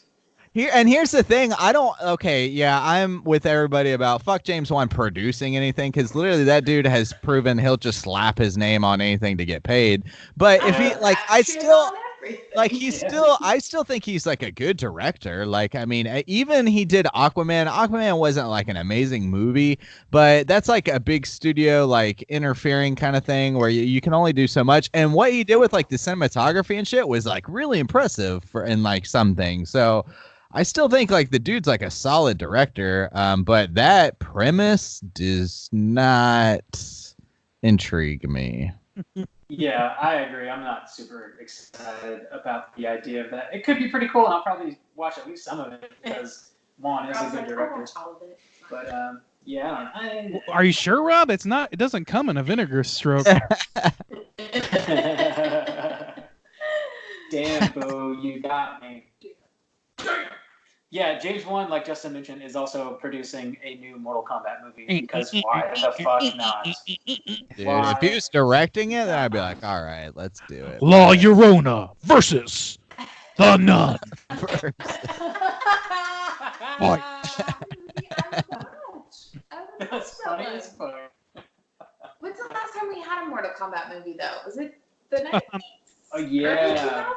Here's the thing. I'm with everybody about fuck James Wan producing anything, because literally that dude has proven he'll just slap his name on anything to get paid. But if he like, I still think he's like a good director. Like, I mean, even he did Aquaman. Aquaman wasn't like an amazing movie, but that's like a big studio like interfering kind of thing where you can only do so much. And what he did with like the cinematography and shit was like really impressive in like some things. So I still think like the dude's like a solid director, but that premise does not intrigue me. Yeah, I agree. I'm not super excited about the idea of that. It could be pretty cool, and I'll probably watch at least some of it because Juan is a good director. All of it. But yeah, Are you sure, Rob? It doesn't come in a vinegar stroke. Damn, boo, you got me. Yeah, James Wan, like Justin mentioned, is also producing a new Mortal Kombat movie because why the fuck not? Dude, if he was directing it, then I'd be like, all right, let's do it. La Llorona versus the Nun. Boy. That's funny as fuck. When's the last time we had a Mortal Kombat movie, though? Was it the 90s? Oh, Early yeah. 2000s?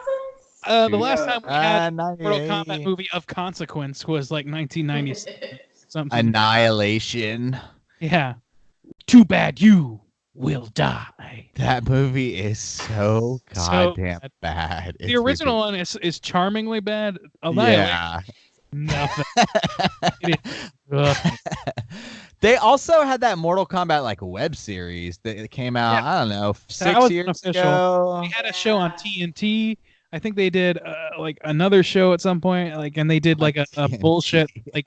The last time we had a 98. Mortal Kombat movie of consequence was like 1996. Something. Annihilation. Yeah. Too bad you will die. That movie is so goddamn bad. The original one is charmingly bad. Yeah. Nothing. It is, They also had that Mortal Kombat like web series that came out, I don't know, 6 years ago. They had a show on TNT. I think they did like another show at some point, like, and they did like a bullshit like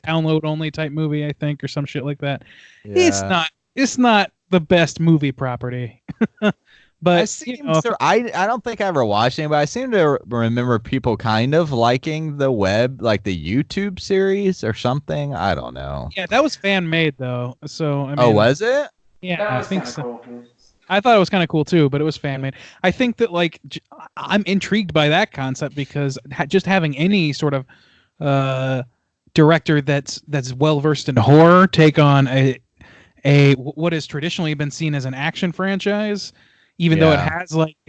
download only type movie, I think, or some shit like that. Yeah. It's not the best movie property. But I don't think I ever watched it, but I seem to remember people kind of liking the web, like the YouTube series or something. I don't know. Yeah, that was fan made though. So I mean, was it? Yeah, I think so. Cool. I thought it was kind of cool too, but it was fan made. I think that like I'm intrigued by that concept because just having any sort of director that's well versed in horror take on a what has traditionally been seen as an action franchise, even though it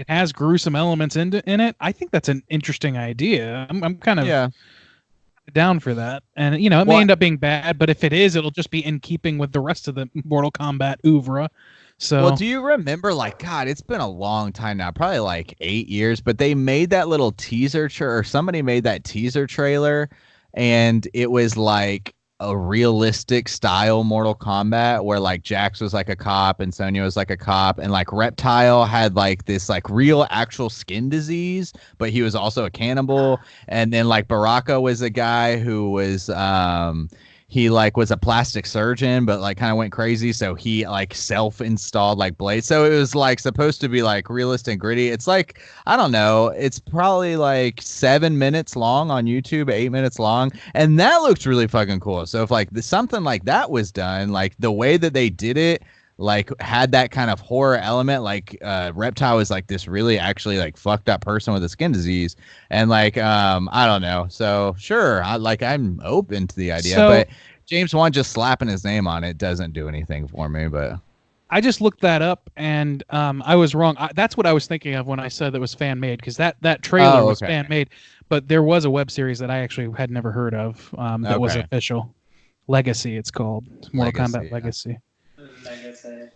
has gruesome elements in it. I think that's an interesting idea. I'm kind of down for that, and it may end up being bad, but if it is, it'll just be in keeping with the rest of the Mortal Kombat oeuvre. So, well, do you remember, like, God, it's been a long time now, probably like 8 years, but they made that little teaser or somebody made that teaser trailer, and it was like a realistic style Mortal Kombat where like Jax was like a cop and Sonya was like a cop, and like Reptile had like this like real actual skin disease, but he was also a cannibal. And then like Baraka was a guy who was he like was a plastic surgeon, but like kind of went crazy, so he like self-installed like blades. So it was like supposed to be like realistic and gritty. It's like, I don't know, it's probably like 7 minutes long on YouTube, 8 minutes long, and that looks really fucking cool. So if like something like that was done, like the way that they did it, like had that kind of horror element, like Reptile was like this really actually like fucked up person with a skin disease, and like I don't know, so sure, I'm open to the idea, but James Wan just slapping his name on it doesn't do anything for me. But I just looked that up, and I was wrong. That's what I was thinking of when I said that was fan made, because that trailer was fan made, but there was a web series that I actually had never heard of that was official. Legacy, it's called. Mortal Kombat Legacy. Legacy.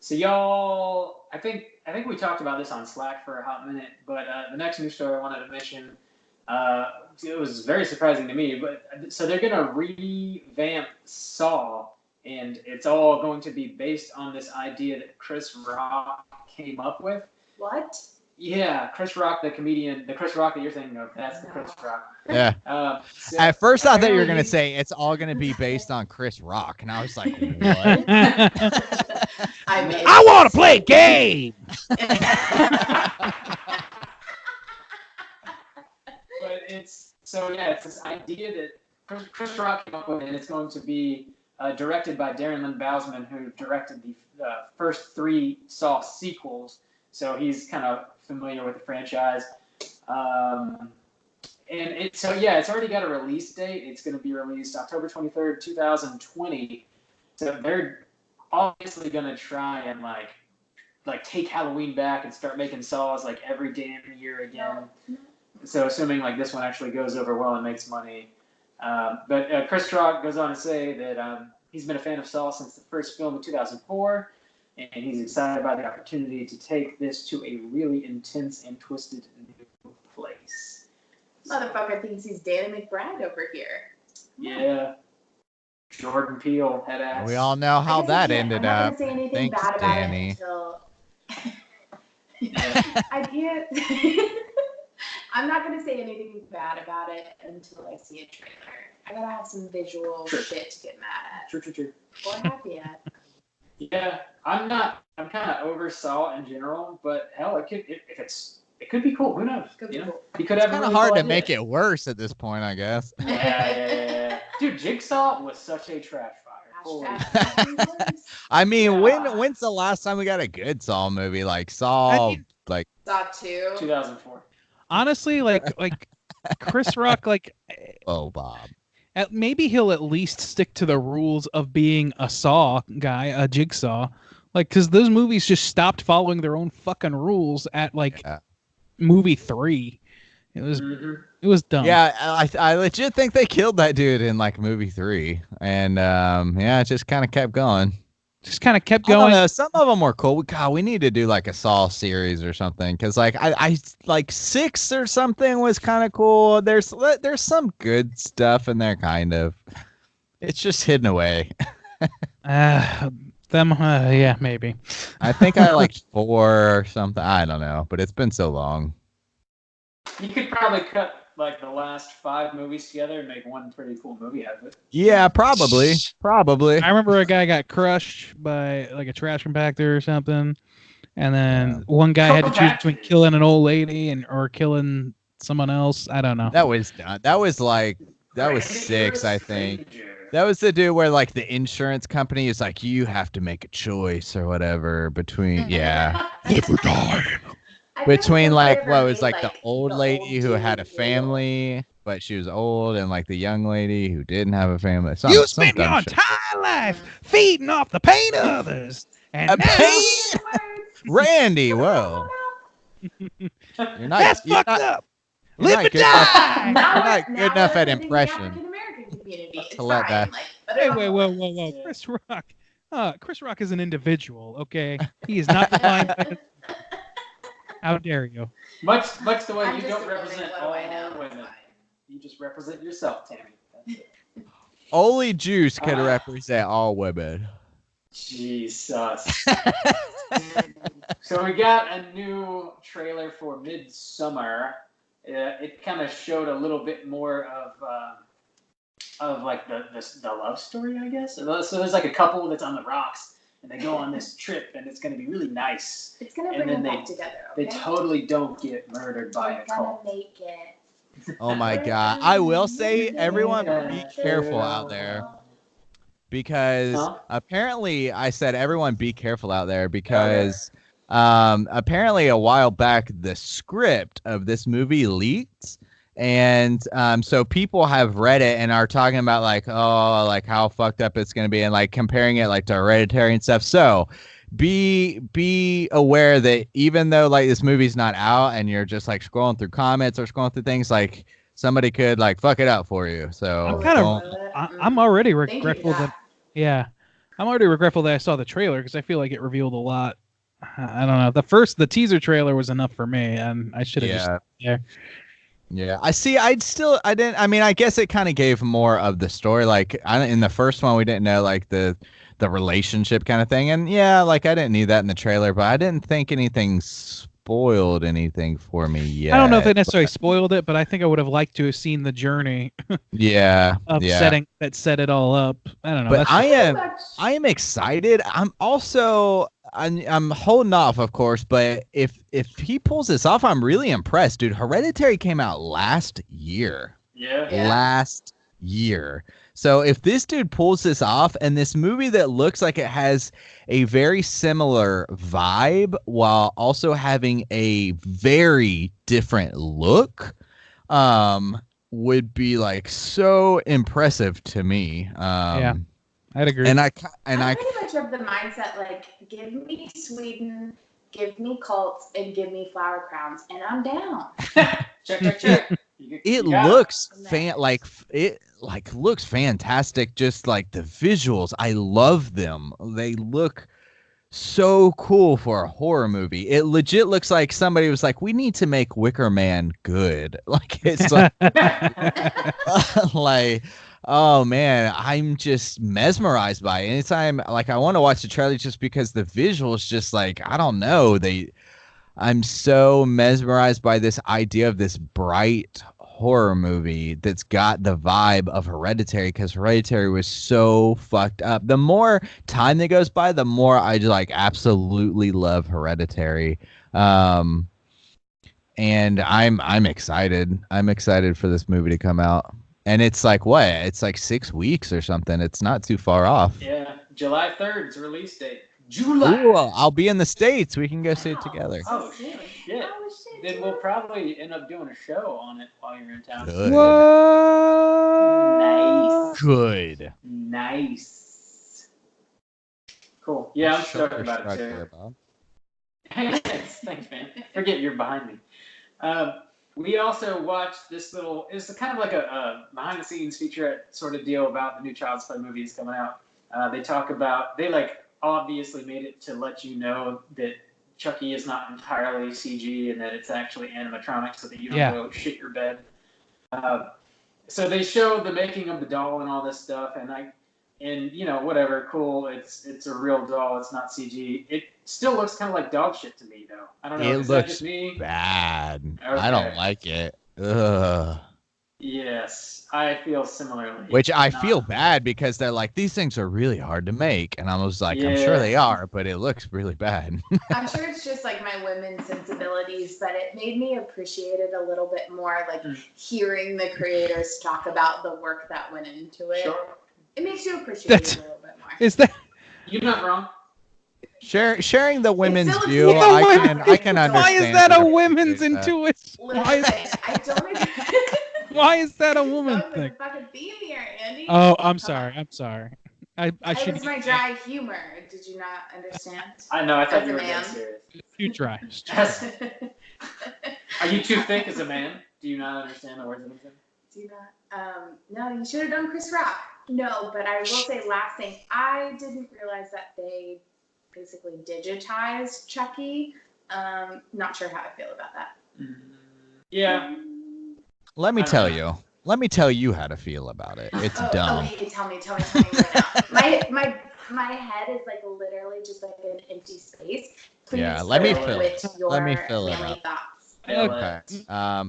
So y'all, I think we talked about this on Slack for a hot minute, but the next news story I wanted to mention, it was very surprising to me, but so they're gonna revamp Saw, and it's all going to be based on this idea that Chris Rock came up with. What? Yeah, Chris Rock, the comedian, the Chris Rock that you're thinking of, that's the Chris Rock. Yeah. So at first I thought you were going to say it's all going to be based on Chris Rock, and I was like, what? I want to play a game! But it's this idea that Chris Rock came up with, and it's going to be directed by Darren Lynn Bousman, who directed the first 3 Saw sequels. So he's kind of familiar with the franchise. It's already got a release date. It's going to be released October 23rd, 2020. So they're obviously going to try and like take Halloween back and start making Saws like every damn year again. So assuming like this one actually goes over well and makes money. But Chris Rock goes on to say that he's been a fan of Saw since the first film in 2004. And he's excited by the opportunity to take this to a really intense and twisted new place. Motherfucker thinks he's Danny McBride over here. Yeah. Jordan Peele, head ass. We all know how that ended up. I'm not going to say anything Thanks, bad Danny. about it until... I can't... I'm not going to say anything bad about it until I see a trailer. I got to have some visual shit to get mad at. True. Or happy at. Yeah, I'm kind of over Saw in general, but hell, it could be cool. Who knows? Could be cool. You could It's have kind of hard to make it worse at this point, I guess. Yeah. Dude, Jigsaw was such a trash fire. I mean, when's the last time we got a good Saw movie? Like Saw, Saw 2. 2004. Honestly, like Chris Rock, oh, Bob. Maybe he'll at least stick to the rules of being a Saw guy, a Jigsaw. Because those movies just stopped following their own fucking rules at movie 3. It was dumb. Yeah, I legit think they killed that dude in movie 3, and it just kind of kept going. Just kind of kept I going. don't know, some of them were cool. God, we need to do a Saw series or something, because I 6 or something was kind of cool. There's some good stuff in there, kind of. It's just hidden away. Yeah, maybe. I think I liked 4 or something. I don't know, but it's been so long. You could probably cut the last 5 movies together and make one pretty cool movie out of it. Yeah, probably. I remember a guy got crushed by a trash compactor or something, and then one guy had to choose between killing an old lady or killing someone else. I don't know. That was done. That was 6, I think. That was the dude where the insurance company is you have to make a choice or whatever between live or die. Between what was the old lady who had a family, but she was old, and the young lady who didn't have a family. You spent your entire life feeding off the pain of others, and Randy, whoa, that's fucked up. Live or die. You're not good enough at impression. To let that. Hey, whoa. Chris Rock is an individual, okay? He is not defined by... How dare you? Much the way you don't represent all women. You just represent yourself, Tammy. That's it. Only Juice can represent all women. Jesus. So we got a new trailer for Midsummer. It kind of showed a little bit more of of like the love story, I guess. So there's like a couple that's on the rocks, and they go on this trip, and it's going to be really nice. It's gonna And bring then them back together. Okay? They totally don't get murdered by They're a gonna cult. make it. Oh my God. I will say, everyone be careful out there. Because Huh? apparently, I said everyone be careful out there because apparently a while back the script of this movie leaked, and so people have read it and are talking about like, oh, like how fucked up it's gonna be, and like comparing it like to Hereditary and stuff. So be aware that even though like this movie's not out and you're just like scrolling through comments or scrolling through things, like somebody could like fuck it up for you. So I'm kind of I'm already regretful that I'm already regretful that I saw the trailer because I feel like it revealed a lot. I don't know. The teaser trailer was enough for me, and I should have just there. Yeah, I see. I didn't. I mean, I guess it kind of gave more of the story. Like in the first one, we didn't know like the relationship kind of thing, and yeah, like I didn't need that in the trailer, but I didn't think anything spoiled anything for me yet. I don't know if it necessarily spoiled it, but I think I would have liked to have seen the journey. Setting that set it all up. I don't know. But I am excited. I'm also I'm holding off, of course, but if he pulls this off, I'm really impressed, dude. Hereditary came out last year. Yeah. Last year. So if this dude pulls this off, and this movie that looks like it has a very similar vibe while also having a very different look, would be like so impressive to me. I'd agree. I'm pretty much of the mindset like, give me Sweden, give me cults, and give me flower crowns, and I'm down. check. It looks looks fantastic. Just like the visuals, I love them. They look so cool for a horror movie. It legit looks like somebody was like, we need to make Wicker Man good. Like it's like, like, oh man, I'm just mesmerized by it. Anytime like I want to watch the trailer just because the visuals just like, I don't know, I'm so mesmerized by this idea of this bright horror movie that's got the vibe of Hereditary, because Hereditary was so fucked up. The more time that goes by, the more I like absolutely love Hereditary. And I'm excited. I'm excited for this movie to come out. And it's like what? It's like 6 weeks or something. It's not too far off. Yeah, July 3rd is release date. July. Ooh, I'll be in the States. We can go see it together. Oh shit! Then we'll probably end up doing a show on it while you're in town. Good. Nice. Good. Nice. Cool. Yeah, I'm stoked about it too. Thanks, man. Forget you're behind me. We also watched this little. It's kind of like a behind-the-scenes featurette sort of deal about the new Child's Play movies coming out. They like obviously made it to let you know that Chucky is not entirely CG and that it's actually animatronic, so that you don't go shit your bed. So they show the making of the doll and all this stuff, and you know, whatever, cool. It's a real doll. It's not CG. It still looks kind of like dog shit to me, though. I don't know. It looks bad. Okay. I don't like it. Ugh. Yes, I feel similarly. Which I feel bad because they're like, these things are really hard to make. And I was like, I'm sure they are, but it looks really bad. I'm sure it's just like my women's sensibilities, but it made me appreciate it a little bit more, like hearing the creators talk about the work that went into it. Sure. It makes you appreciate it a little bit more. Is that? You're not wrong. Sharing the women's view, I can understand. Why is that a women's intuition? Why is that a woman thing? Fucking theme here, Andy. Oh, I'm sorry. I should. It was my dry humor. Did you not understand? I know. I thought you were being serious. Too dry. Are you too thick as a man? Do you not understand the words I'm saying? Do you not? No, you should have done Chris Rock. No, but I will say last thing. I didn't realize that they basically digitized Chucky. Not sure how I feel about that. Yeah. Let me tell you. Let me tell you how to feel about it. It's dumb. Okay, tell me right now. My head is like literally just like an empty space. Please let me fill it. Let me fill it up. Thoughts. Okay.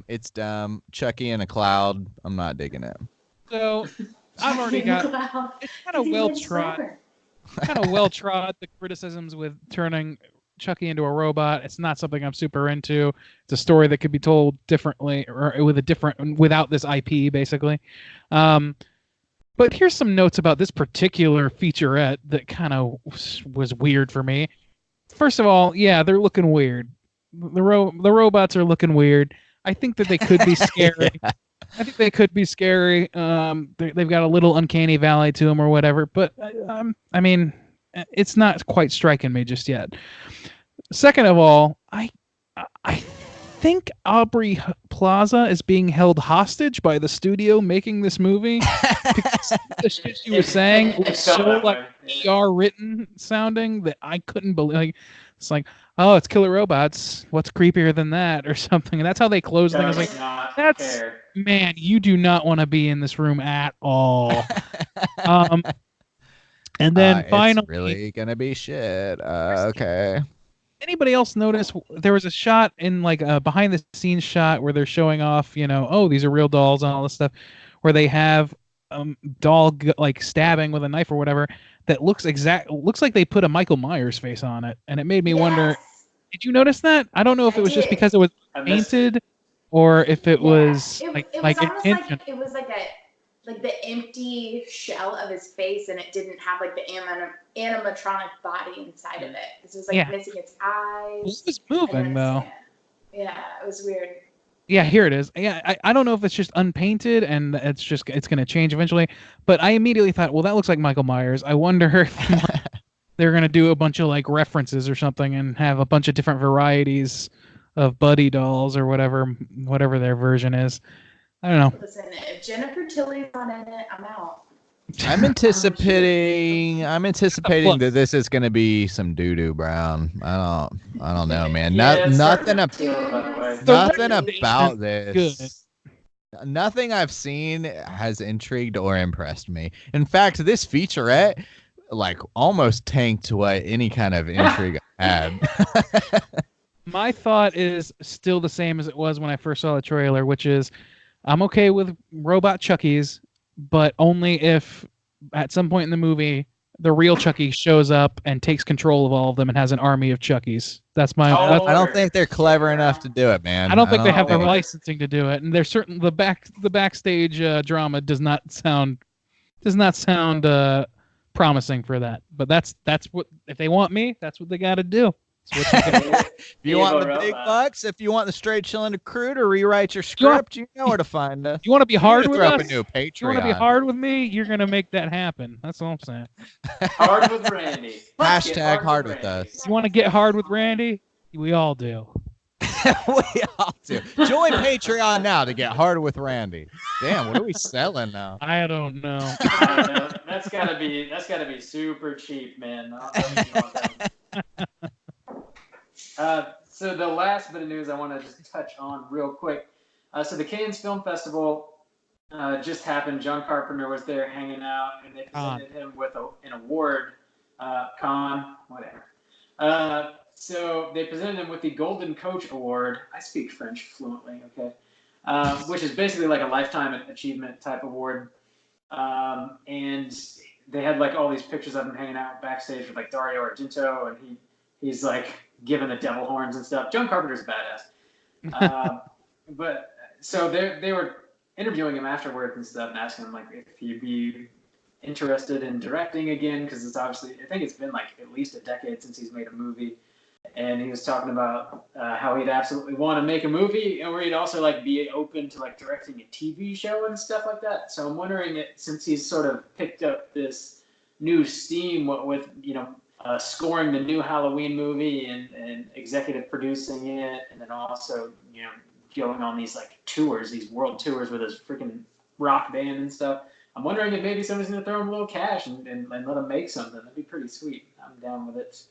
It's dumb. Chucky in a cloud. I'm not digging it. So, I've already Chucky in the got cloud. it's kind of He well lives trod. forever. Kind of well trod the criticisms with turning Chucky into a robot. It's not something I'm super into. It's a story that could be told differently or with a different without this IP basically. But here's some notes about this particular featurette that kind of was weird for me. First of all, yeah, they're looking weird. The robots are looking weird. I think that they could be scary. Yeah. I think they could be scary. They've got a little uncanny valley to them or whatever. But I mean, it's not quite striking me just yet. Second of all, I think Aubrey Plaza is being held hostage by the studio making this movie because the shit she was saying was so like ER written sounding that I couldn't believe. Like, it's like, oh, it's killer robots. What's creepier than that, or something? And that's how they close things. Like, that's man, you do not want to be in this room at all. And then finally, it's really gonna be shit. Okay. Anybody else notice there was a shot in like a behind the scenes shot where they're showing off, oh, these are real dolls and all this stuff, where they have doll like stabbing with a knife or whatever that looks like they put a Michael Myers face on it, and it made me wonder. Did you notice that? I don't know if it was just because it was painted or if it was it like was almost intention. like it was like the empty shell of his face, and it didn't have like the animatronic body inside of it. It was like missing its eyes. It was moving though. Yeah, it was weird. Yeah, here it is. Yeah, I don't know if it's just unpainted and it's going to change eventually, but I immediately thought, well, that looks like Michael Myers. I wonder if they're going to do a bunch of like references or something and have a bunch of different varieties of Buddy dolls or whatever their version is. I don't know. Listen, if Jennifer Tilly's not in it, I'm out. I'm anticipating that this is going to be some doo-doo brown. I don't know, man. Nothing about this. Nothing I've seen has intrigued or impressed me. In fact, this featurette like almost tanked what any kind of intrigue I had. My thought is still the same as it was when I first saw the trailer, which is I'm okay with robot Chuckies, but only if at some point in the movie the real Chucky shows up and takes control of all of them and has an army of Chuckies. That's my. I don't think they're clever enough to do it, man. I don't think they have the licensing to do it, and there's certain the backstage drama does not sound promising for that. But that's what if they want me, that's what they got to do. If you want the big bucks, if you want the straight chilling crew to rewrite your script, you know where to find us. You want to be hard with us? You want to be hard with me? You're gonna make that happen. That's all I'm saying. Hard with Randy. Hashtag hard with us. You want to get hard with Randy? We all do. We all do. Join Patreon now to get hard with Randy. Damn, what are we selling now? I don't know. That's gotta be super cheap, man. So the last bit of news I want to just touch on real quick. So the Cannes Film Festival just happened. John Carpenter was there hanging out, and they presented him with an award. Whatever. So they presented him with the Golden Coach Award. I speak French fluently, okay? Which is basically like a lifetime achievement type award. And they had like all these pictures of him hanging out backstage with like Dario Argento, and he's like giving the devil horns and stuff. John Carpenter's a badass. But so they were interviewing him afterwards and stuff and asking him like if he'd be interested in directing again, because it's obviously, I think it's been like at least a decade since he's made a movie. And he was talking about how he'd absolutely want to make a movie, and where he'd also like be open to like directing a TV show and stuff like that. So I'm wondering, since he's sort of picked up this new steam with scoring the new Halloween movie and executive producing it, and then also going on these like tours, these world tours with his freaking rock band and stuff. I'm wondering if maybe somebody's gonna throw him a little cash and let him make something. That'd be pretty sweet. I'm down with it.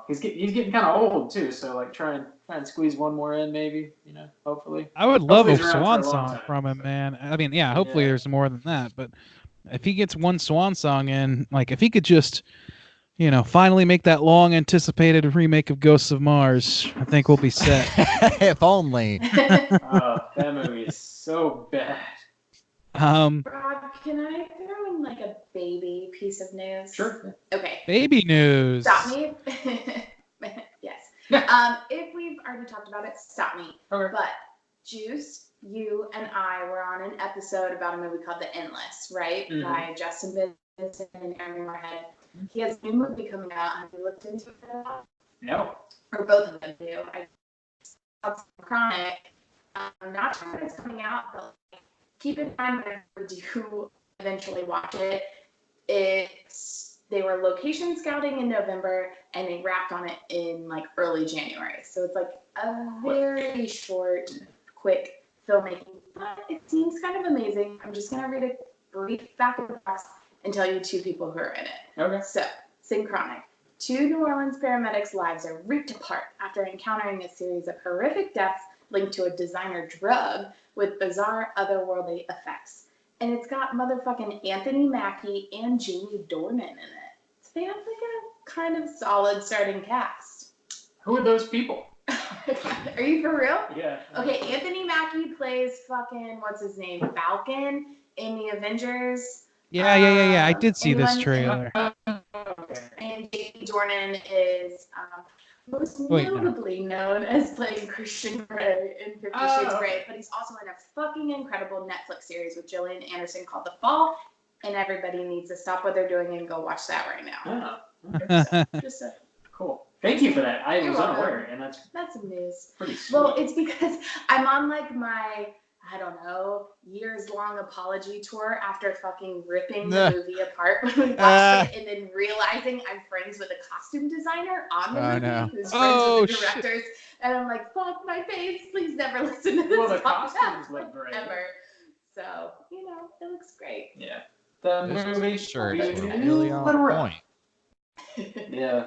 He's getting kind of old too, so like try and squeeze one more in, maybe. Hopefully. I would love a swan song from him, man. I mean, yeah, hopefully there's more than that, but if he gets one swan song in, like if he could just, finally make that long anticipated remake of Ghosts of Mars, I think we'll be set. If only. That movie is so bad. Rob Can I throw in like a baby piece of news? Sure. Okay. Baby news. Stop me. Yes. If we've already talked about it, stop me. Okay. But Juice, you and I were on an episode about a movie called The Endless, right? Mhm. By Justin Benson and Aaron Moorhead. He has a new movie coming out. Have you looked into it at all? No. Or both of them do. I saw some Chronic. Not sure when it's coming out, but like, keep in mind whenever we do eventually watch it, they were location scouting in November and they wrapped on it in like early January. So it's like a very short, quick filmmaking, but it seems kind of amazing. I'm just gonna read a brief back of the box and tell you two people who are in it. Okay. So, Synchronic. 2 New Orleans paramedics' lives are ripped apart after encountering a series of horrific deaths linked to a designer drug with bizarre otherworldly effects. And it's got motherfucking Anthony Mackie and Jamie Dornan in it. So they have like a kind of solid starting cast. Who are those people? Are you for real? Yeah. Okay, Anthony Mackie plays fucking, what's his name, Falcon in the Avengers. Yeah. I did see this anyone- trailer. Okay. And Jamie Dornan is most Wait, no. notably known as playing Christian Grey in 50 Shades Grey, but he's also in a fucking incredible Netflix series with Gillian Anderson called The Fall, and everybody needs to stop what they're doing and go watch that right now. Oh, okay. Just a, Cool. Thank you for that. I You're was welcome. unaware, and that's that's some news. pretty sweet. Well, it's because I'm on like my, I don't know, years-long apology tour after fucking ripping the movie apart when we watched it and then realizing I'm friends with a costume designer on the movie who's friends with the directors. And I'm like, fuck my face, please never listen to this Well, the podcast costumes look great. ever. So, you know, it looks great. Yeah. The movie shirts will be were really on rough. point. Yeah.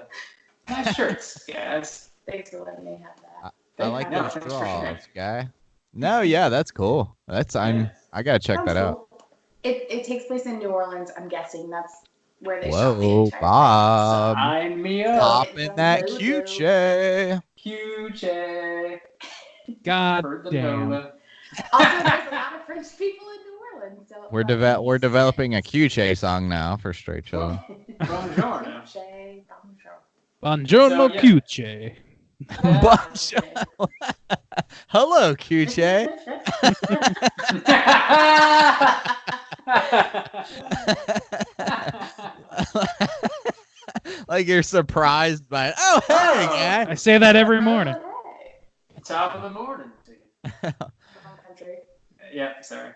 Nice shirts, guys. Thanks for letting me have that. I like No, those thanks for draws, sharing. guy. No, yeah, that's cool. I gotta check that out. Cool. It takes place in New Orleans, I'm guessing. That's where they shot the Whoa, entire Bob. Sign me up. Pop in that QJ. QJ. God For the damn. Nova. Also, there's a lot of French people in New Orleans. So We're developing a QJ song now for Straight Chillin'. Buongiorno. Buongiorno, So, yeah. Cuce. Hello, QJ. Like you're surprised by it. Oh, hey, guy. I say that every morning. Top of the morning. Yeah, sorry.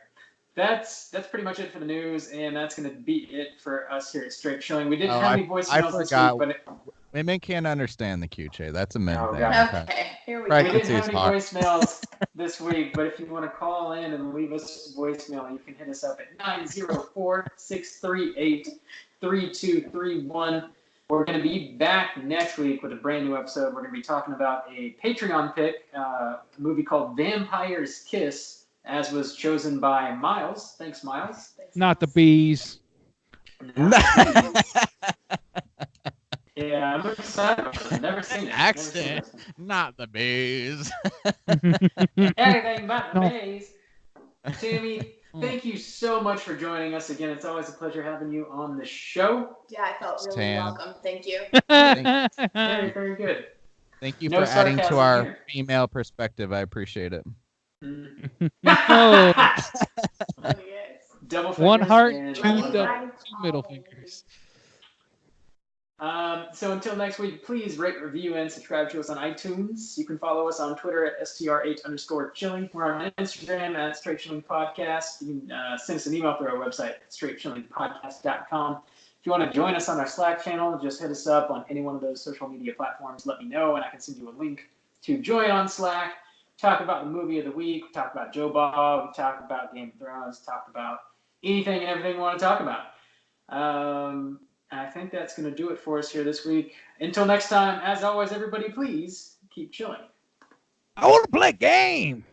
That's pretty much it for the news, and that's going to be it for us here at Straight Chilling. We didn't have any voicemails this week, but women can't understand the QJ. That's a men thing. Okay, here we Right. go. we didn't have any voicemails this week, but if you want to call in and leave us a voicemail, you can hit us up at 904-638-3231. We're going to be back next week with a brand new episode. We're going to be talking about a Patreon pick, a movie called Vampire's Kiss, as was chosen by Miles. Thanks, Miles. Not the bees. Yeah, I'm excited. I've never seen it. Accent. Not the bees. Anything but the bees. Tammy, thank you so much for joining us again. It's always a pleasure having you on the show. Yeah, I felt really welcome. Thank you. Very, very good. Thank you No for adding to sarcasm our here. female perspective. I appreciate it. Oh, Double fingers one heart, and two one heart. middle fingers. So until next week, please rate, review, and subscribe to us on iTunes. You can follow us on Twitter at str8_chilling. We're on Instagram at Straight Chilling Podcast. You can send us an email through our website at straightchillingpodcast.com. If you want to join us on our Slack channel, just hit us up on any one of those social media platforms. Let me know, and I can send you a link to join on Slack. Talk about the movie of the week. We talk about Joe Bob. We talk about Game of Thrones. Talk about anything and everything we want to talk about. I think that's going to do it for us here this week. Until next time, as always, everybody, please keep chilling. I want to play a game.